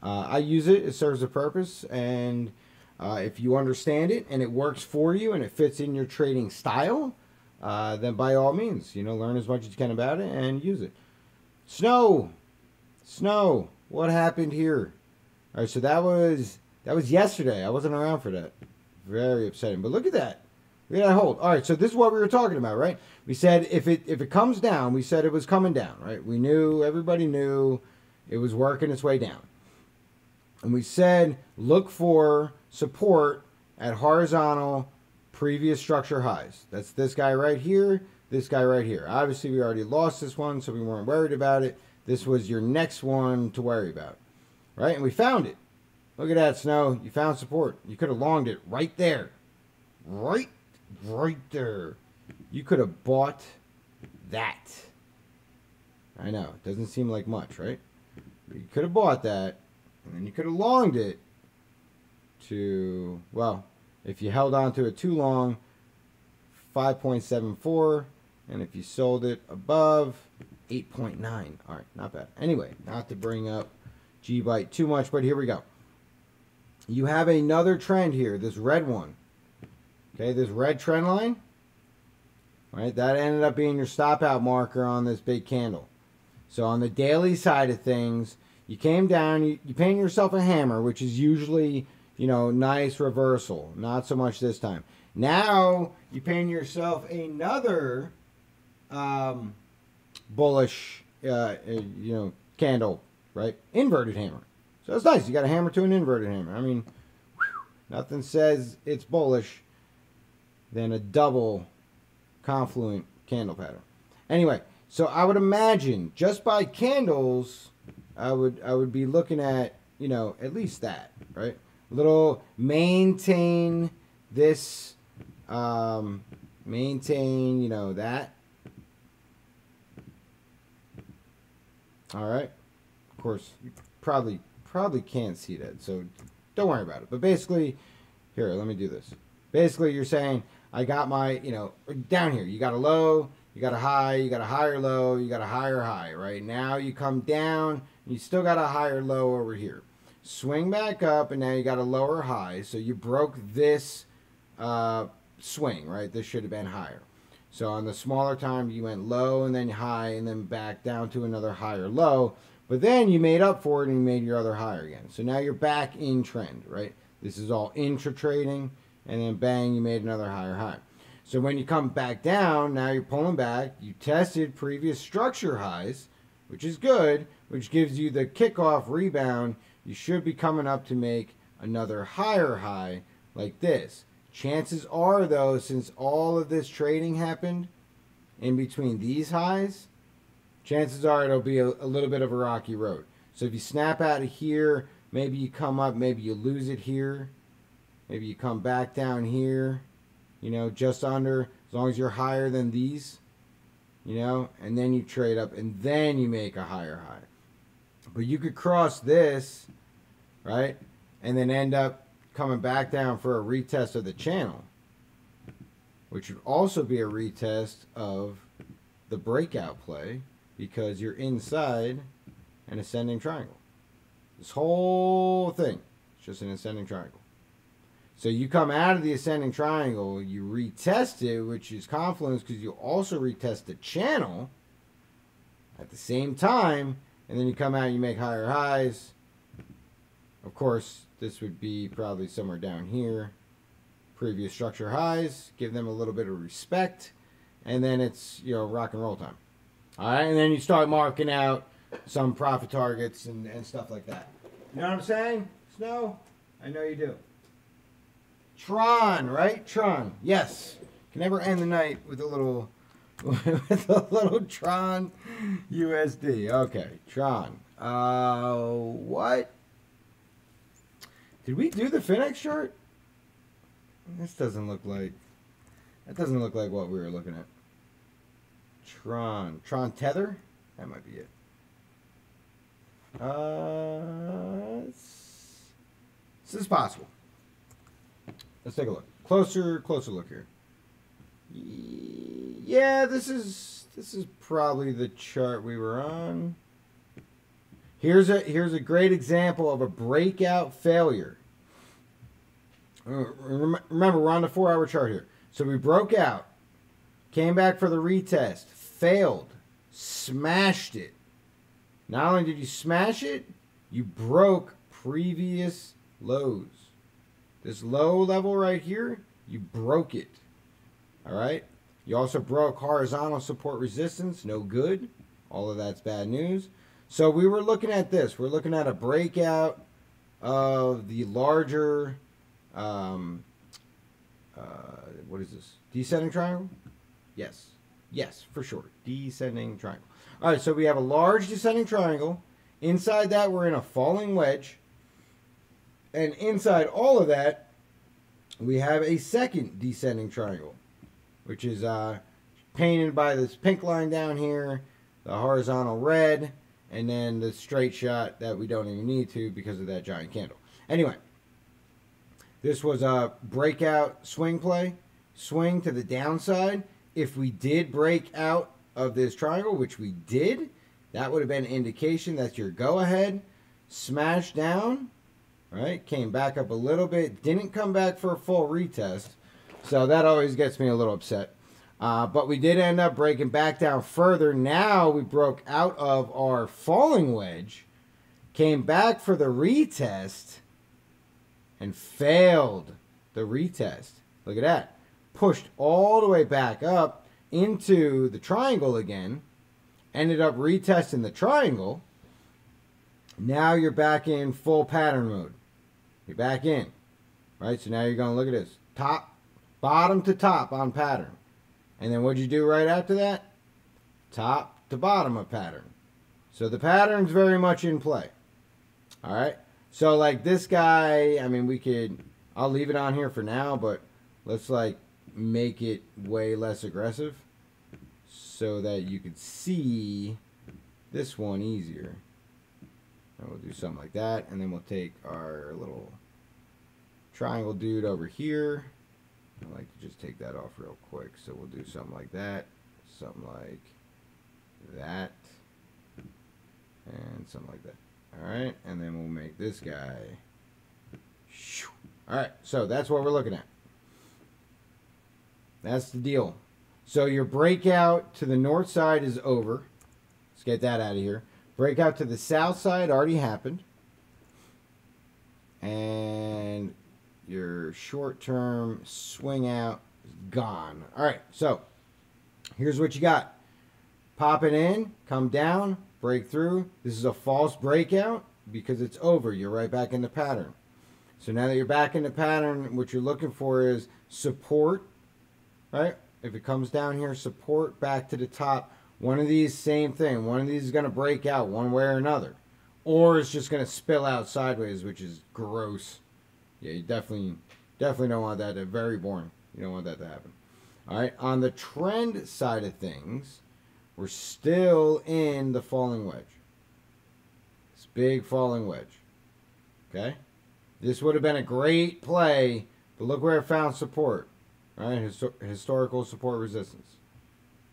Speaker 1: I use it. It serves a purpose, and if you understand it and it works for you and it fits in your trading style, then by all means, learn as much as you can about it and use it. Snow, what happened here? All right, so that was yesterday. I wasn't around for that. Very upsetting. But look at that. Look at that hold. All right, so this is what we were talking about, right? We said if it comes down, we said it was coming down, right? Everybody knew it was working its way down. And we said look for support at horizontal previous structure highs. That's this guy right here, this guy right here. Obviously, we already lost this one, so we weren't worried about it. This was your next one to worry about, right? And we found it. Look at that, Snow. You found support. You could have longed it right there. Right there. You could have bought that. I know. It doesn't seem like much, right? But you could have bought that, and then you could have longed it to, well, if you held on to it too long, 5.74, and if you sold it above, 8.9. All right, not bad. Anyway, not to bring up G-Byte too much, but here we go. You have another trend here, this red one. Okay, this red trend line. Right, that ended up being your stop out marker on this big candle. So on the daily side of things, you came down, you painted yourself a hammer, which is usually, nice reversal. Not so much this time. Now you paint yourself another bullish, candle, right? Inverted hammer. So that's nice. You got a hammer to an inverted hammer. I mean, nothing says it's bullish than a double confluent candle pattern. Anyway, so I would imagine just by candles, I would be looking at, at least that, right? Little maintain this, maintain, that. All right. Of course, you probably can't see that, so don't worry about it. But basically, here, let me do this. Basically, you're saying, I got my, down here, you got a low, You got a high, you got a higher low, you got a higher high, right? Now you come down, you still got a higher low over here. Swing back up, and now you got a lower high. So you broke this swing, right? This should have been higher. So on the smaller time, you went low and then high and then back down to another higher low. But then you made up for it and you made your other higher again. So now you're back in trend, right? This is all intra-trading, and then bang, you made another higher high. So when you come back down, now you're pulling back. You tested previous structure highs, which is good, which gives you the kickoff rebound. You should be coming up to make another higher high like this. Chances are, though, since all of this trading happened in between these highs, chances are it'll be a little bit of a rocky road. So if you snap out of here, maybe you come up, maybe you lose it here. Maybe you come back down here, you know, just under, as long as you're higher than these, you know, and then you trade up and then you make a higher high. But you could cross this, right, and then end up coming back down for a retest of the channel, which would also be a retest of the breakout play because you're inside an ascending triangle. This whole thing is just an ascending triangle. So you come out of the ascending triangle, you retest it, which is confluence because you also retest the channel at the same time, and then you come out and you make higher highs. Of course, this would be probably somewhere down here. Previous structure highs, give them a little bit of respect, and then it's, you know, rock and roll time. All right, and then you start marking out some profit targets and stuff like that. You know what I'm saying? Snow? I know you do. Tron, right? Tron. Yes. Can never end the night with a little with a little Tron USD. Okay, Tron. What? Did we do the Finex chart? This doesn't look like... That doesn't look like what we were looking at. Tron. Tron Tether? That might be it. This is possible. Let's take a look. Closer look here. Yeah, this is probably the chart we were on. Here's a great example of a breakout failure. Remember, we're on the 4-hour chart here. So we broke out, came back for the retest, failed, smashed it. Not only did you smash it, you broke previous lows. This low level right here, you broke it. All right? You also broke horizontal support resistance. No good. All of that's bad news. So we were looking at this. We're looking at a breakout of the larger, what is this? Descending triangle? Yes. Yes, for sure. Descending triangle. All right, so we have a large descending triangle. Inside that, we're in a falling wedge. And inside all of that, we have a second descending triangle, which is painted by this pink line down here, the horizontal red, and then the straight shot that we don't even need to because of that giant candle. Anyway, this was a breakout swing play, swing to the downside. If we did break out of this triangle, which we did, that would have been an indication that's your go-ahead. Smash down, right? Came back up a little bit, didn't come back for a full retest, so that always gets me a little upset. But we did end up breaking back down further. Now we broke out of our falling wedge, came back for the retest, and failed the retest. Look at that. Pushed all the way back up into the triangle again. Ended up retesting the triangle. Now you're back in full pattern mode. You're back in. Right? So now you're going to look at this. Top, bottom to top on pattern. And then what'd you do right after that? Top to bottom of pattern. So the pattern's very much in play. All right? So like this guy, I mean, we could, I'll leave it on here for now, but let's like make it way less aggressive so that you could see this one easier. And we'll do something like that. And then we'll take our little triangle dude over here. I like to just take that off real quick. So we'll do something like that. something like that, and something like that. All right, and then we'll make this guy. All right, so that's what we're looking at. That's the deal. So your breakout to the north side is over. Let's get that out of here. Breakout to the south side already happened. And your short-term swing out is gone. All right, so here's what you got. Pop it in, come down, break through. This is a false breakout because it's over. You're right back in the pattern. So now that you're back in the pattern, what you're looking for is support, right? If it comes down here, support back to the top. One of these, same thing. One of these is going to break out one way or another. Or it's just going to spill out sideways, which is gross. Yeah, you definitely don't want that. They're very boring. You don't want that to happen. All right, on the trend side of things, we're still in the falling wedge. This big falling wedge. Okay? This would have been a great play, but look where it found support. All right, historical support resistance.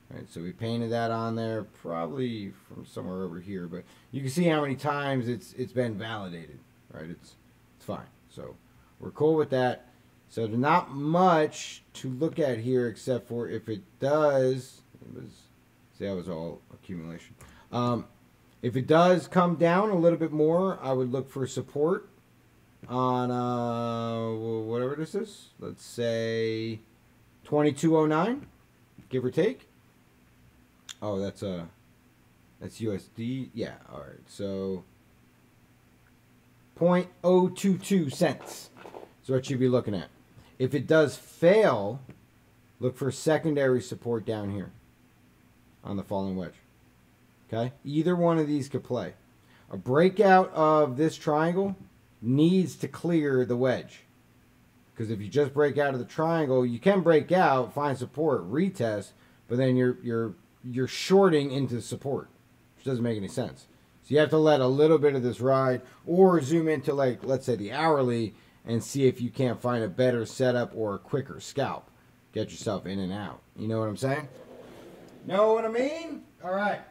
Speaker 1: All right, so we painted that on there, probably from somewhere over here, but you can see how many times it's been validated. Right? It's fine. So we're cool with that. So there's not much to look at here except for if it does. See, that was all accumulation. If it does come down a little bit more, I would look for support on whatever this is. Let's say 2209, give or take. Oh, that's USD. Yeah, all right. So 0.022 cents is what you'd be looking at. If it does fail, look for secondary support down here on the falling wedge. Okay? Either one of these could play. A breakout of this triangle needs to clear the wedge. Because if you just break out of the triangle, you can break out, find support, retest, but then you're shorting into support, which doesn't make any sense. So you have to let a little bit of this ride, or zoom into, like, let's say the hourly, and see if you can't find a better setup or a quicker scalp. Get yourself in and out. You know what I'm saying? Know what I mean? All right.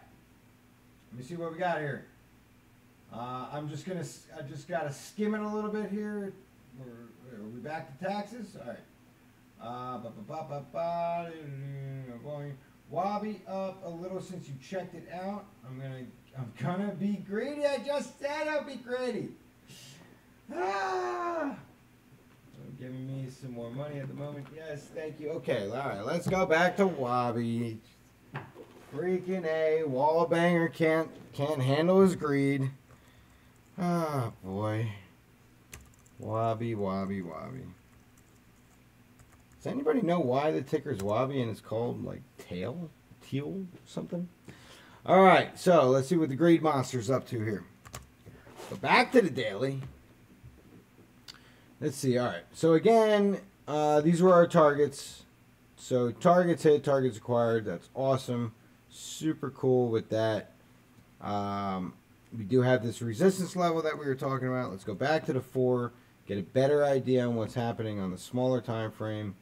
Speaker 1: Let me see what we got here. I just got to skim it a little bit here. Are we back to taxes? All right. Going Wabi up a little since you checked it out. I'm gonna be greedy. I just said I'll be greedy. Giving me some more money at the moment. Yes, thank you. Okay, all right. Let's go back to Wabi. Freaking A. Wall banger can't handle his greed. Oh boy. Wabi. Does anybody know why the ticker's Wabi and it's called like teal something? All right, so let's see what the greed monster's up to here. So back to the daily. Let's see. All right. So again, these were our targets. So targets hit, targets acquired. That's awesome. Super cool with that. We do have this resistance level that we were talking about. Let's go back to the 4. Get a better idea on what's happening on the smaller time frame.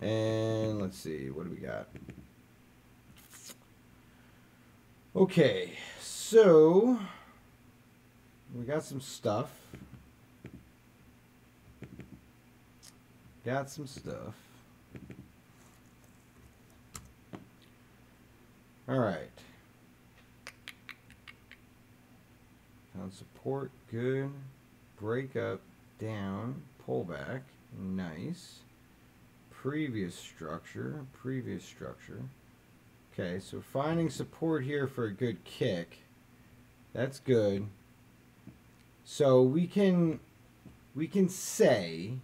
Speaker 1: And let's see. What do we got? Okay. So we got some stuff. All right. Found support. Good. Break up. Down. Pullback. Nice. Previous structure. Okay, so finding support here for a good kick. That's good. So we can say,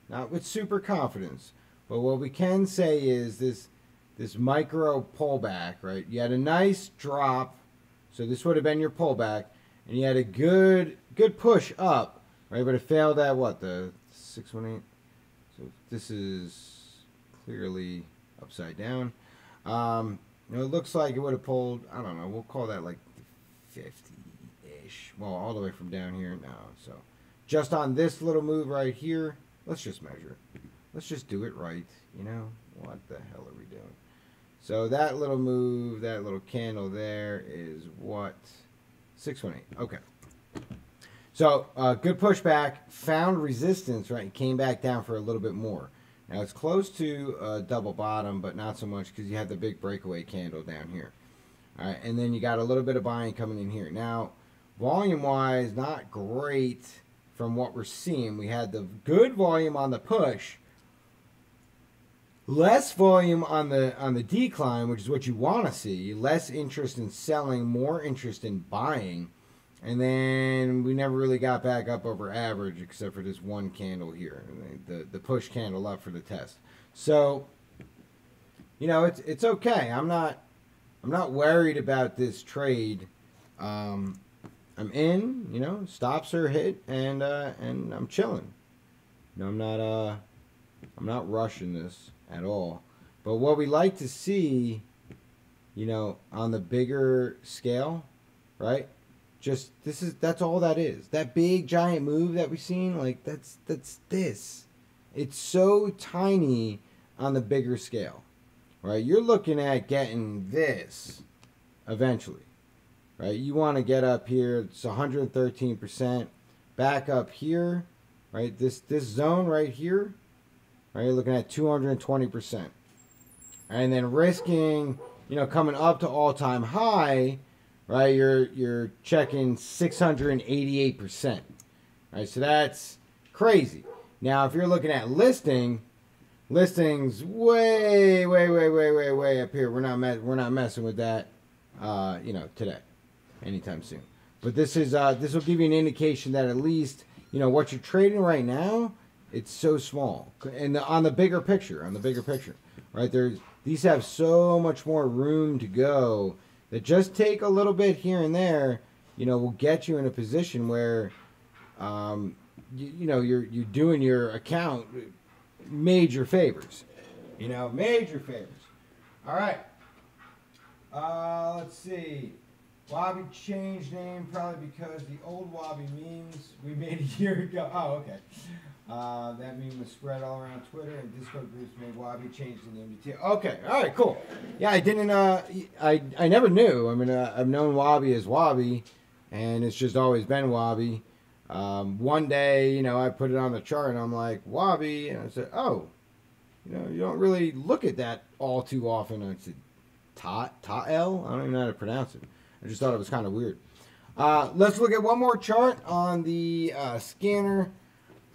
Speaker 1: not with super confidence, but what we can say is this micro pullback, right? You had a nice drop, so this would have been your pullback, and you had a good push up, right? But it failed at what, the 618? So this is clearly upside down. It looks like it would have pulled, I don't know, we'll call that like 50-ish. Well, all the way from down here. No, so just on this little move right here, let's just measure it. Let's just do it right. You know, what the hell are we doing? So that little move, that little candle there is what? 618. Okay. So good pushback, found resistance, right? Came back down for a little bit more. Now it's close to a double bottom, but not so much because you have the big breakaway candle down here. All right, and then you got a little bit of buying coming in here. Now, volume-wise, not great from what we're seeing. We had the good volume on the push, less volume on the decline, which is what you want to see. Less interest in selling, more interest in buying. And then we never really got back up over average except for this one candle here, the push candle up for the test. So, you know, it's okay. I'm not worried about this trade. I'm in, you know, stops are hit, and I'm chilling. You know, I'm not rushing this at all. But what we like to see, you know, on the bigger scale, right? Just that's all that is. That big giant move that we've seen, like that's this. It's so tiny on the bigger scale, right? You're looking at getting this eventually, right? You want to get up here. It's 113%. Back up here, right? This zone right here, right? You're looking at 220%, and then risking, you know, coming up to all-time high. Right, you're checking 688%. Right, so that's crazy. Now, if you're looking at listings way up here. We're not messing with that, you know, today, anytime soon. But this will give you an indication that at least, you know, what you're trading right now, it's so small. And on the bigger picture, right? These have so much more room to go. That just take a little bit here and there, you know, will get you in a position where, you know, you're doing your account major favors, you know, major favors. All right. Let's see. Wabi changed name probably because the old Wabi memes we made a year ago. Oh, okay. That meme was spread all around Twitter and Discord groups made Wabi change the name to T. Okay, all right, cool. Yeah, I didn't. I never knew. I mean, I've known Wabi as Wabi, and it's just always been Wabi. One day, you know, I put it on the chart and I'm like Wabi, and I said, oh, you know, you don't really look at that all too often. I said, Ta-El? I don't even know how to pronounce it. I just thought it was kind of weird. Let's look at one more chart on the scanner.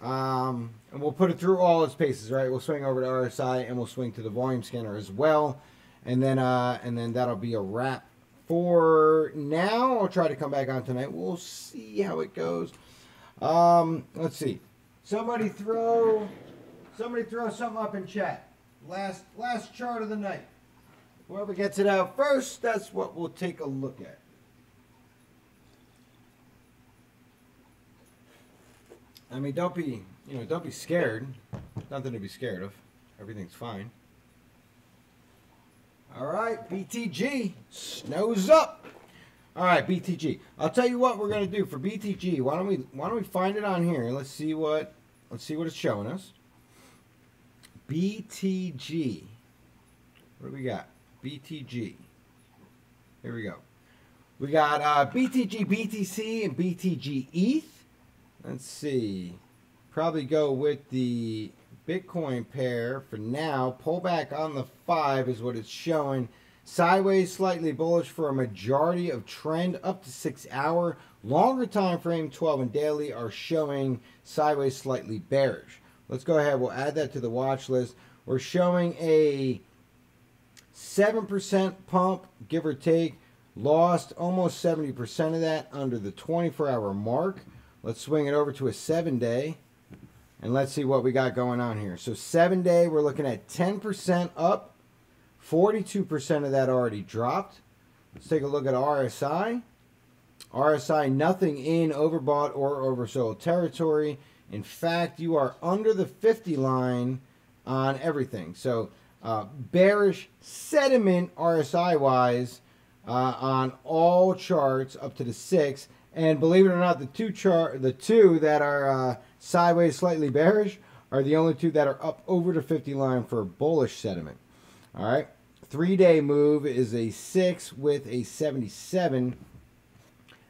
Speaker 1: And we'll put it through all its paces, right? We'll swing over to RSI and we'll swing to the volume scanner as well. And then that'll be a wrap for now. I'll try to come back on tonight. We'll see how it goes. Let's see. Somebody throw something up in chat. Last chart of the night. Whoever gets it out first, that's what we'll take a look at. I mean, don't be scared. Nothing to be scared of. Everything's fine. All right, BTG, snow's up. All right, BTG. I'll tell you what we're gonna do for BTG. Why don't we find it on here? Let's see what it's showing us. BTG. What do we got? BTG. Here we go. We got BTG, BTC, and BTG ETH. Let's see. Probably go with the Bitcoin pair for now. Pullback on the 5 is what it's showing. Sideways, slightly bullish for a majority of trend up to 6 hour. Longer time frame, 12 and daily, are showing sideways, slightly bearish. Let's go ahead. We'll add that to the watch list. We're showing a 7% pump, give or take. Lost almost 70% of that under the 24-hour mark. Let's swing it over to a 7-day, and let's see what we got going on here. So 7-day, we're looking at 10% up. 42% of that already dropped. Let's take a look at RSI. RSI, nothing in overbought or oversold territory. In fact, you are under the 50 line on everything. So bearish sentiment RSI-wise on all charts up to the 6. And believe it or not, the two that are sideways, slightly bearish, are the only two that are up over the 50 line for bullish sentiment. All right. 3-day move is a 6 with a 77.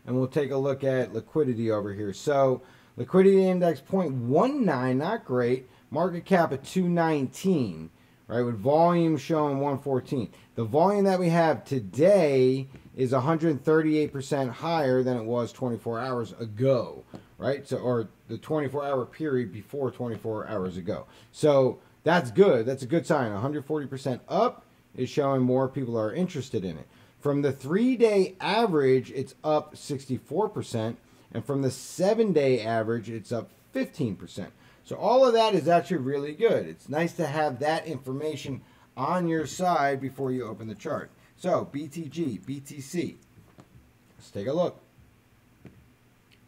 Speaker 1: And we'll take a look at liquidity over here. So liquidity index 0.19, not great. Market cap at 219, right? With volume showing 114. The volume that we have today is 138% higher than it was 24 hours ago, right? So, or the 24-hour period before 24 hours ago. So that's good. That's a good sign. 140% up is showing more people are interested in it. From the 3-day average, it's up 64%. And from the 7-day average, it's up 15%. So all of that is actually really good. It's nice to have that information on your side before you open the chart. So BTG, BTC. Let's take a look.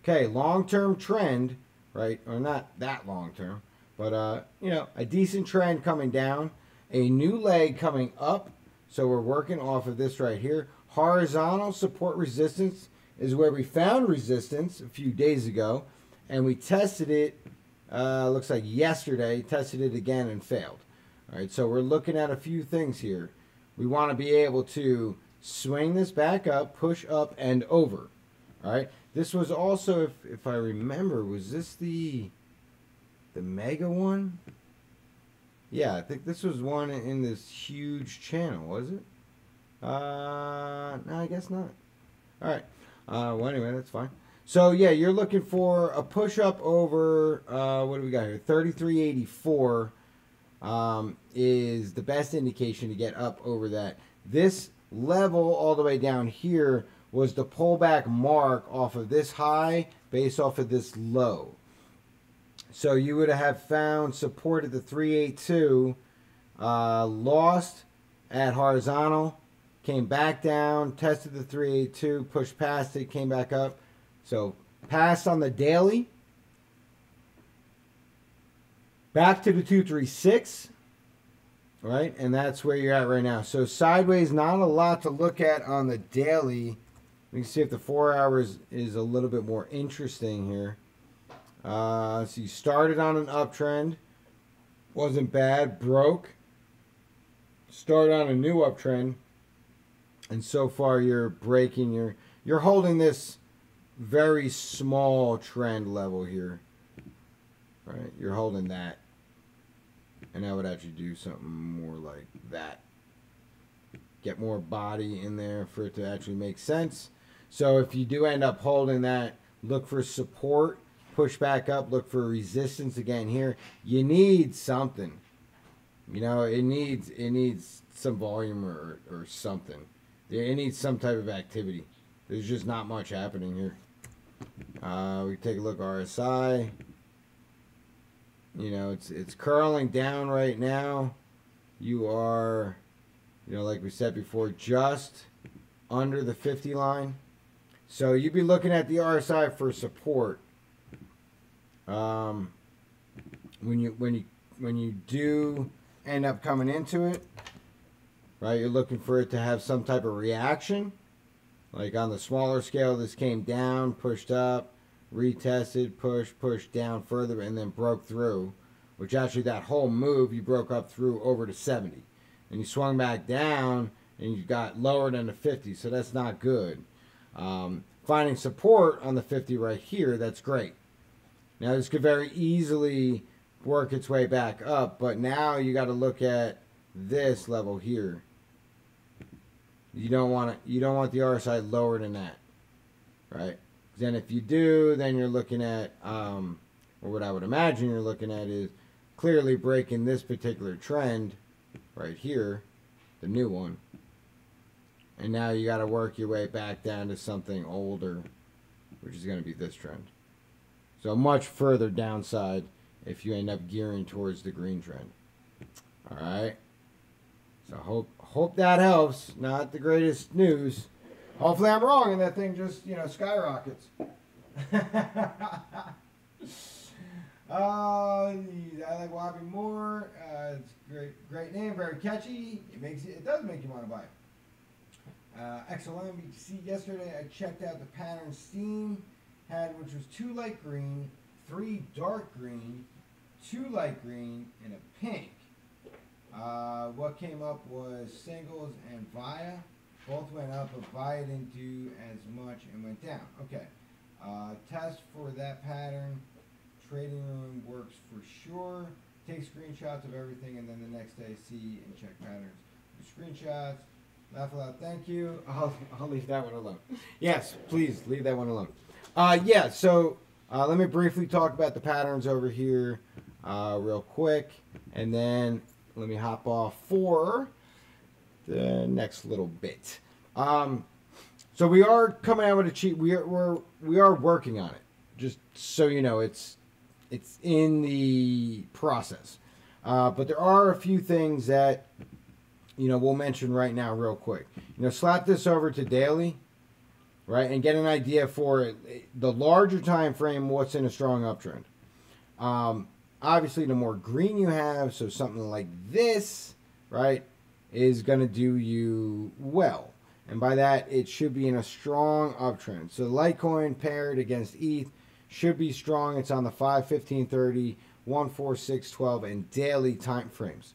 Speaker 1: Okay, long-term trend, right? Or not that long-term, but you know, a decent trend coming down, a new leg coming up. So we're working off of this right here. Horizontal support resistance is where we found resistance a few days ago, and we tested it. Looks like yesterday, tested it again and failed. All right, so we're looking at a few things here. We want to be able to swing this back up, push up and over. All right, this was also, if I remember, was this the mega one? Yeah, I think this was one in this huge channel, was it? No, I guess not. All right. Well, anyway, that's fine. So, yeah, you're looking for a push-up over, what do we got here? 3384 is the best indication to get up over that. This level all the way down here was the pullback mark off of this high based off of this low. So you would have found support at the 382, lost at horizontal, came back down, tested the 382, pushed past it, came back up. So passed on the daily, back to the 236, right? And that's where you're at right now. So sideways, not a lot to look at on the daily. We can see if the 4 hours is a little bit more interesting here. So you started on an uptrend, wasn't bad, broke, started on a new uptrend, and so far you're breaking, you're holding this very small trend level here, right? You're holding that, and I would actually do something more like that. Get more body in there for it to actually make sense. So if you do end up holding that, look for support. Push back up, look for resistance again here. You need something. You know, it needs some volume or something. It needs some type of activity. There's just not much happening here. We take a look at RSI. You know, it's curling down right now. You are, you know, like we said before, just under the 50 line. So you'd be looking at the RSI for support. When you do end up coming into it, right, you're looking for it to have some type of reaction. Like on the smaller scale, this came down, pushed up, retested, pushed down further, and then broke through, which actually that whole move you broke up through over to 70. And you swung back down and you got lower than the 50, so that's not good. Finding support on the 50 right here, that's great. Now this could very easily work its way back up, but now you got to look at this level here. You don't want the RSI lower than that, right? Then if you do, then you're looking at, or what I would imagine you're looking at is clearly breaking this particular trend right here, the new one. And now you got to work your way back down to something older, which is going to be this trend. So much further downside if you end up gearing towards the green trend. All right. So hope that helps. Not the greatest news. Hopefully I'm wrong and that thing just, you know, skyrockets. I like Wabi more. It's great name, very catchy. It does make you want to buy it. XLM BTC yesterday. I checked out the pattern Steam had, which was 2 light green, 3 dark green, 2 light green, and a pink. What came up was singles and VIA. Both went up, but VIA didn't do as much and went down. Okay. Test for that pattern. Trading room works for sure. Take screenshots of everything, and then the next day see and check patterns. Screenshots. Laugh aloud. Thank you. I'll leave that one alone. Yes, please leave that one alone. Yeah. So let me briefly talk about the patterns over here, real quick, and then let me hop off for the next little bit. So we are coming out with a cheat. We are working on it. Just so you know, it's in the process. But there are a few things that we'll mention right now real quick. Slap this over to daily, right, and get an idea for the larger time frame what's in a strong uptrend. Obviously, the more green you have, so something like this, right, is going to do you well. And by that, it should be in a strong uptrend. So Litecoin paired against ETH should be strong. It's on the 5, 15, 30, 1, 4, 6, 12, and daily time frames.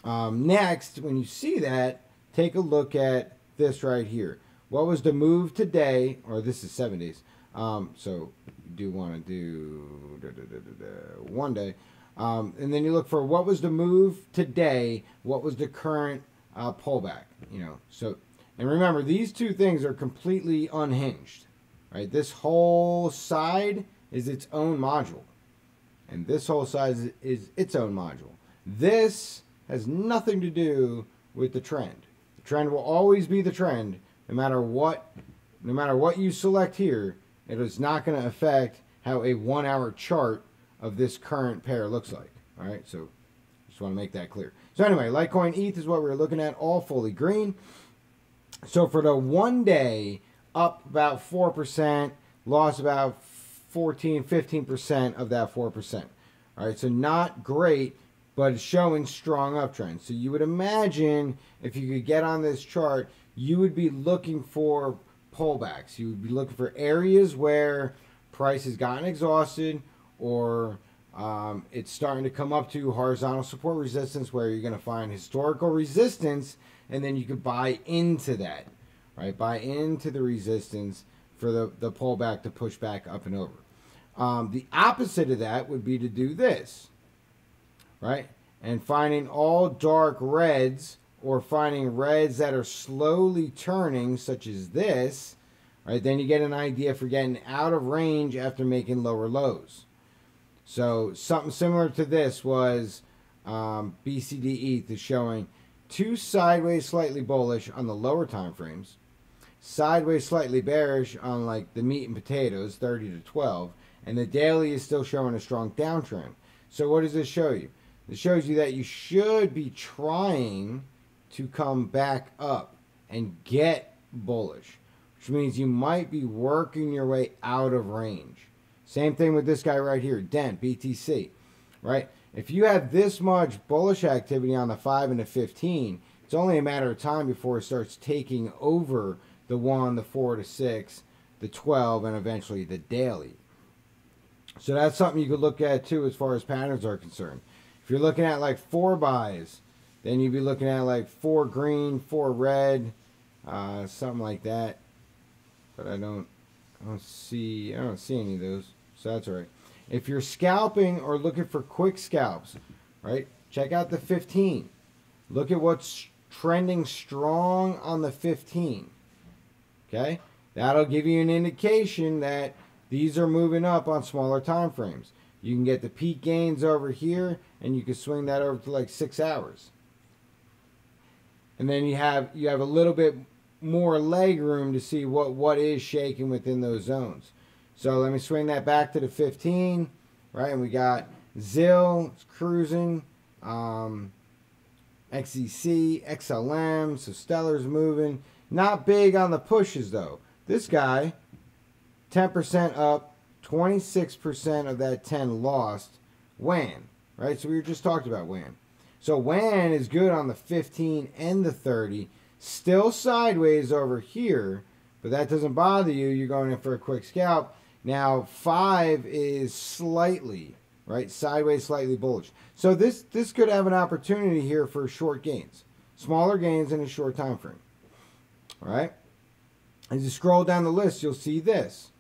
Speaker 1: Next, when you see that, take a look at this right here. What was the move today? Or this is 7 days. So you do want to do 1 day. And then you look for what was the move today, what was the current pullback. So, and remember, these two things are completely unhinged. Right? This whole side is its own module. And this whole side is its own module. This has nothing to do with the trend. The trend will always be the trend, no matter what you select here. It is not going to affect how a 1 hour chart of this current pair looks like. All right, so just want to make that clear. So anyway, Litecoin ETH is what we're looking at, all fully green. So for the 1 day, up about 4%, lost about 14, 15% of that 4%. All right, so not great, but it's showing strong uptrend. So you would imagine if you could get on this chart, you would be looking for pullbacks. You would be looking for areas where price has gotten exhausted, or it's starting to come up to horizontal support resistance, where you're going to find historical resistance, and then you could buy into that, right? Buy into the resistance for the pullback to push back up and over. The opposite of that would be to do this, right? And finding all dark reds, or finding reds that are slowly turning, such as this, right? Then you get an idea for getting out of range after making lower lows. So something similar to this was BCD ETH is showing two sideways slightly bullish on the lower time frames, sideways slightly bearish on like the meat and potatoes, 30 to 12, and the daily is still showing a strong downtrend. So what does this show you? It shows you that you should be trying to come back up and get bullish, which means you might be working your way out of range. Same thing with this guy right here, Dent, BTC, right? If you have this much bullish activity on the 5 and the 15, it's only a matter of time before it starts taking over the 1, the 4 to 6, the 12, and eventually the daily. So that's something you could look at too as far as patterns are concerned. If you're looking at like 4 buys, then you'd be looking at like 4 green, 4 red, something like that. But I don't see any of those, so that's all right. If you're scalping or looking for quick scalps, right? Check out the 15. Look at what's trending strong on the 15. Okay, that'll give you an indication that these are moving up on smaller time frames. You can get the peak gains over here, and you can swing that over to like 6 hours. And then you have a little bit more leg room to see what is shaking within those zones. So let me swing that back to the 15, right? And we got ZIL, it's cruising, XEC, XLM, so Stellar's moving. Not big on the pushes though. This guy, 10% up, 26% of that 10 lost. WAN, right? So we were just talking about WAN. So WAN is good on the 15 and the 30. Still sideways over here, but that doesn't bother you. You're going in for a quick scalp. Now 5 is slightly, right? Sideways, slightly bullish. So this could have an opportunity here for short gains, smaller gains in a short time frame. All right. As you scroll down the list, you'll see this.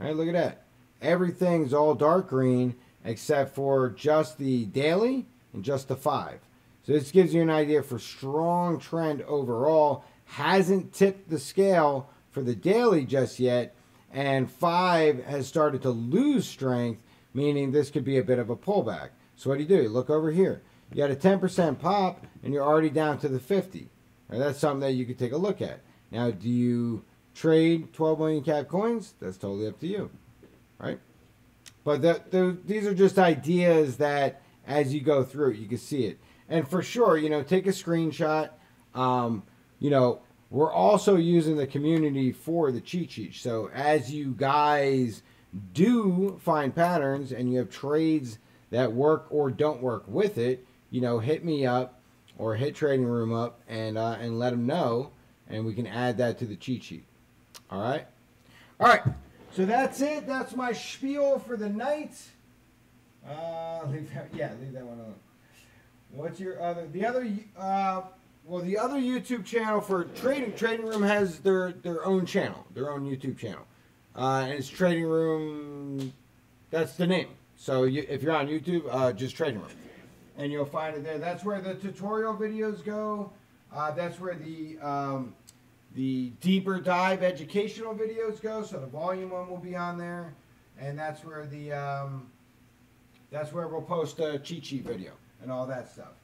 Speaker 1: All right, look at that. Everything's all dark green except for just the daily and just the 5. So this gives you an idea for strong trend overall. Hasn't tipped the scale for the daily just yet, and 5 has started to lose strength, meaning this could be a bit of a pullback. So what do? You look over here. You got a 10% pop, and you're already down to the 50. Right, that's something that you could take a look at. Now, do you trade 12 million cap coins? That's totally up to you, right? But these are just ideas that as you go through, you can see it. And for sure, you know, take a screenshot. You know, we're also using the community for the cheat sheet. So as you guys do find patterns and you have trades that work or don't work with it, you know, hit me up or hit Trading Room up and let them know, and we can add that to the cheat sheet. All right. All right. So that's it. That's my spiel for the night. Leave that one alone. What's your other? The other YouTube channel for Trading Room has their own channel, their own YouTube channel, and it's Trading Room. That's the name. So if you're on YouTube, just Trading Room, and you'll find it there. That's where the tutorial videos go. That's where the deeper dive educational videos go. So the volume one will be on there, and that's where we'll post a cheat sheet video and all that stuff.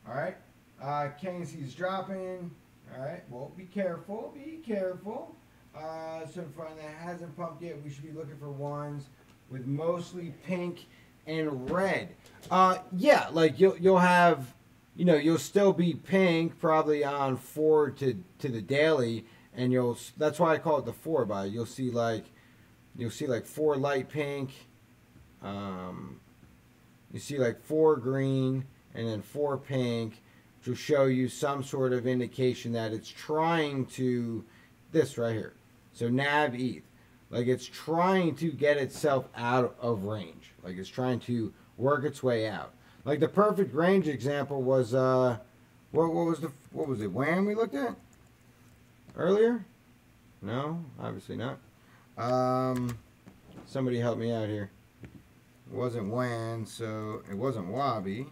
Speaker 1: All right. KNC's dropping. All right. Well, be careful. Be careful. So for that hasn't pumped yet, we should be looking for ones with mostly pink and red. Yeah, like you'll have, you know, you'll still be pink probably on 4 to the daily, and that's why I call it the 4 buy. You'll see like 4 light pink. You see like 4 green and then 4 pink, which will show you some sort of indication that it's trying to, this right here. So NAV ETH, like it's trying to get itself out of range. Like it's trying to work its way out. Like the perfect range example was what was it? WHAM we looked at earlier? No, obviously not. Somebody help me out here. It wasn't WHAM, so it wasn't Wabi.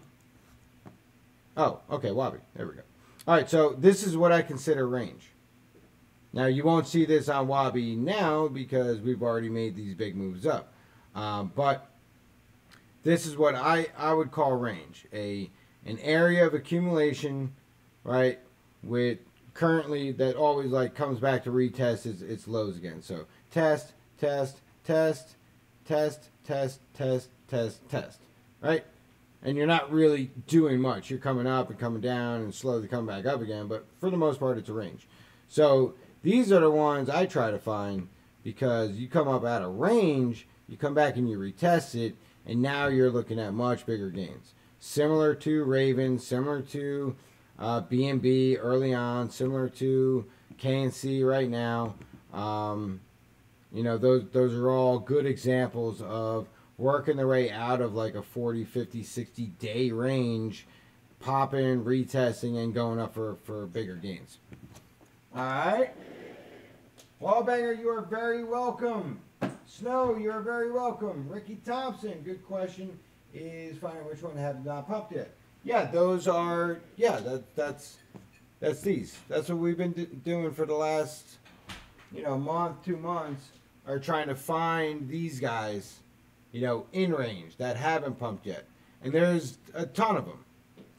Speaker 1: Oh, okay, Wabi. There we go. All right, so this is what I consider range. Now, you won't see this on Wabi now because we've already made these big moves up. But this is what I would call range. An area of accumulation, right, with currently that always like comes back to retest its lows again. So test, test, test, test, test, test, test, test, right? And you're not really doing much. You're coming up and coming down and slowly coming back up again. But for the most part, it's a range. So these are the ones I try to find because you come up out of range, you come back and you retest it, and now you're looking at much bigger gains. Similar to Raven, similar to BNB early on, similar to KNC right now. You know, those are all good examples of working their way out of like a 40, 50, 60 day range, popping, retesting, and going up for bigger gains. All right. Wallbanger, you are very welcome. Snow, you are very welcome. Ricky Thompson, good question, is finding which one have not pumped yet. Yeah, those are, yeah, that's these. That's what we've been doing for the last, you know, month, 2 months, are trying to find these guys, you know, in range that haven't pumped yet. And there's a ton of them.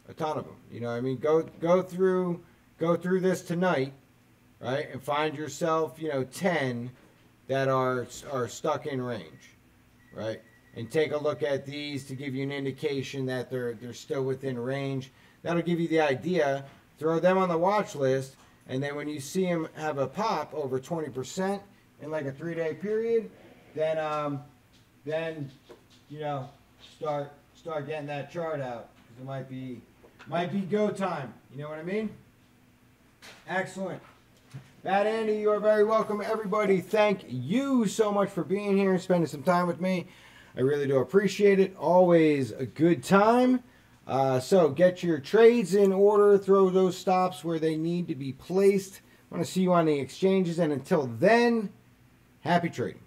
Speaker 1: A ton of them. You know, I mean, go through this tonight, right? And find yourself, you know, 10 that are stuck in range, right? And take a look at these to give you an indication that they're still within range. That'll give you the idea. Throw them on the watch list, and then when you see them have a pop over 20% in like a 3-day period, then you know, start getting that chart out, because it might be go time. You know what I mean? Excellent. Bad Andy, you are very welcome. Everybody, thank you so much for being here and spending some time with me. I really do appreciate it. Always a good time. So get your trades in order. Throw those stops where they need to be placed. I want to see you on the exchanges. And until then, happy trading.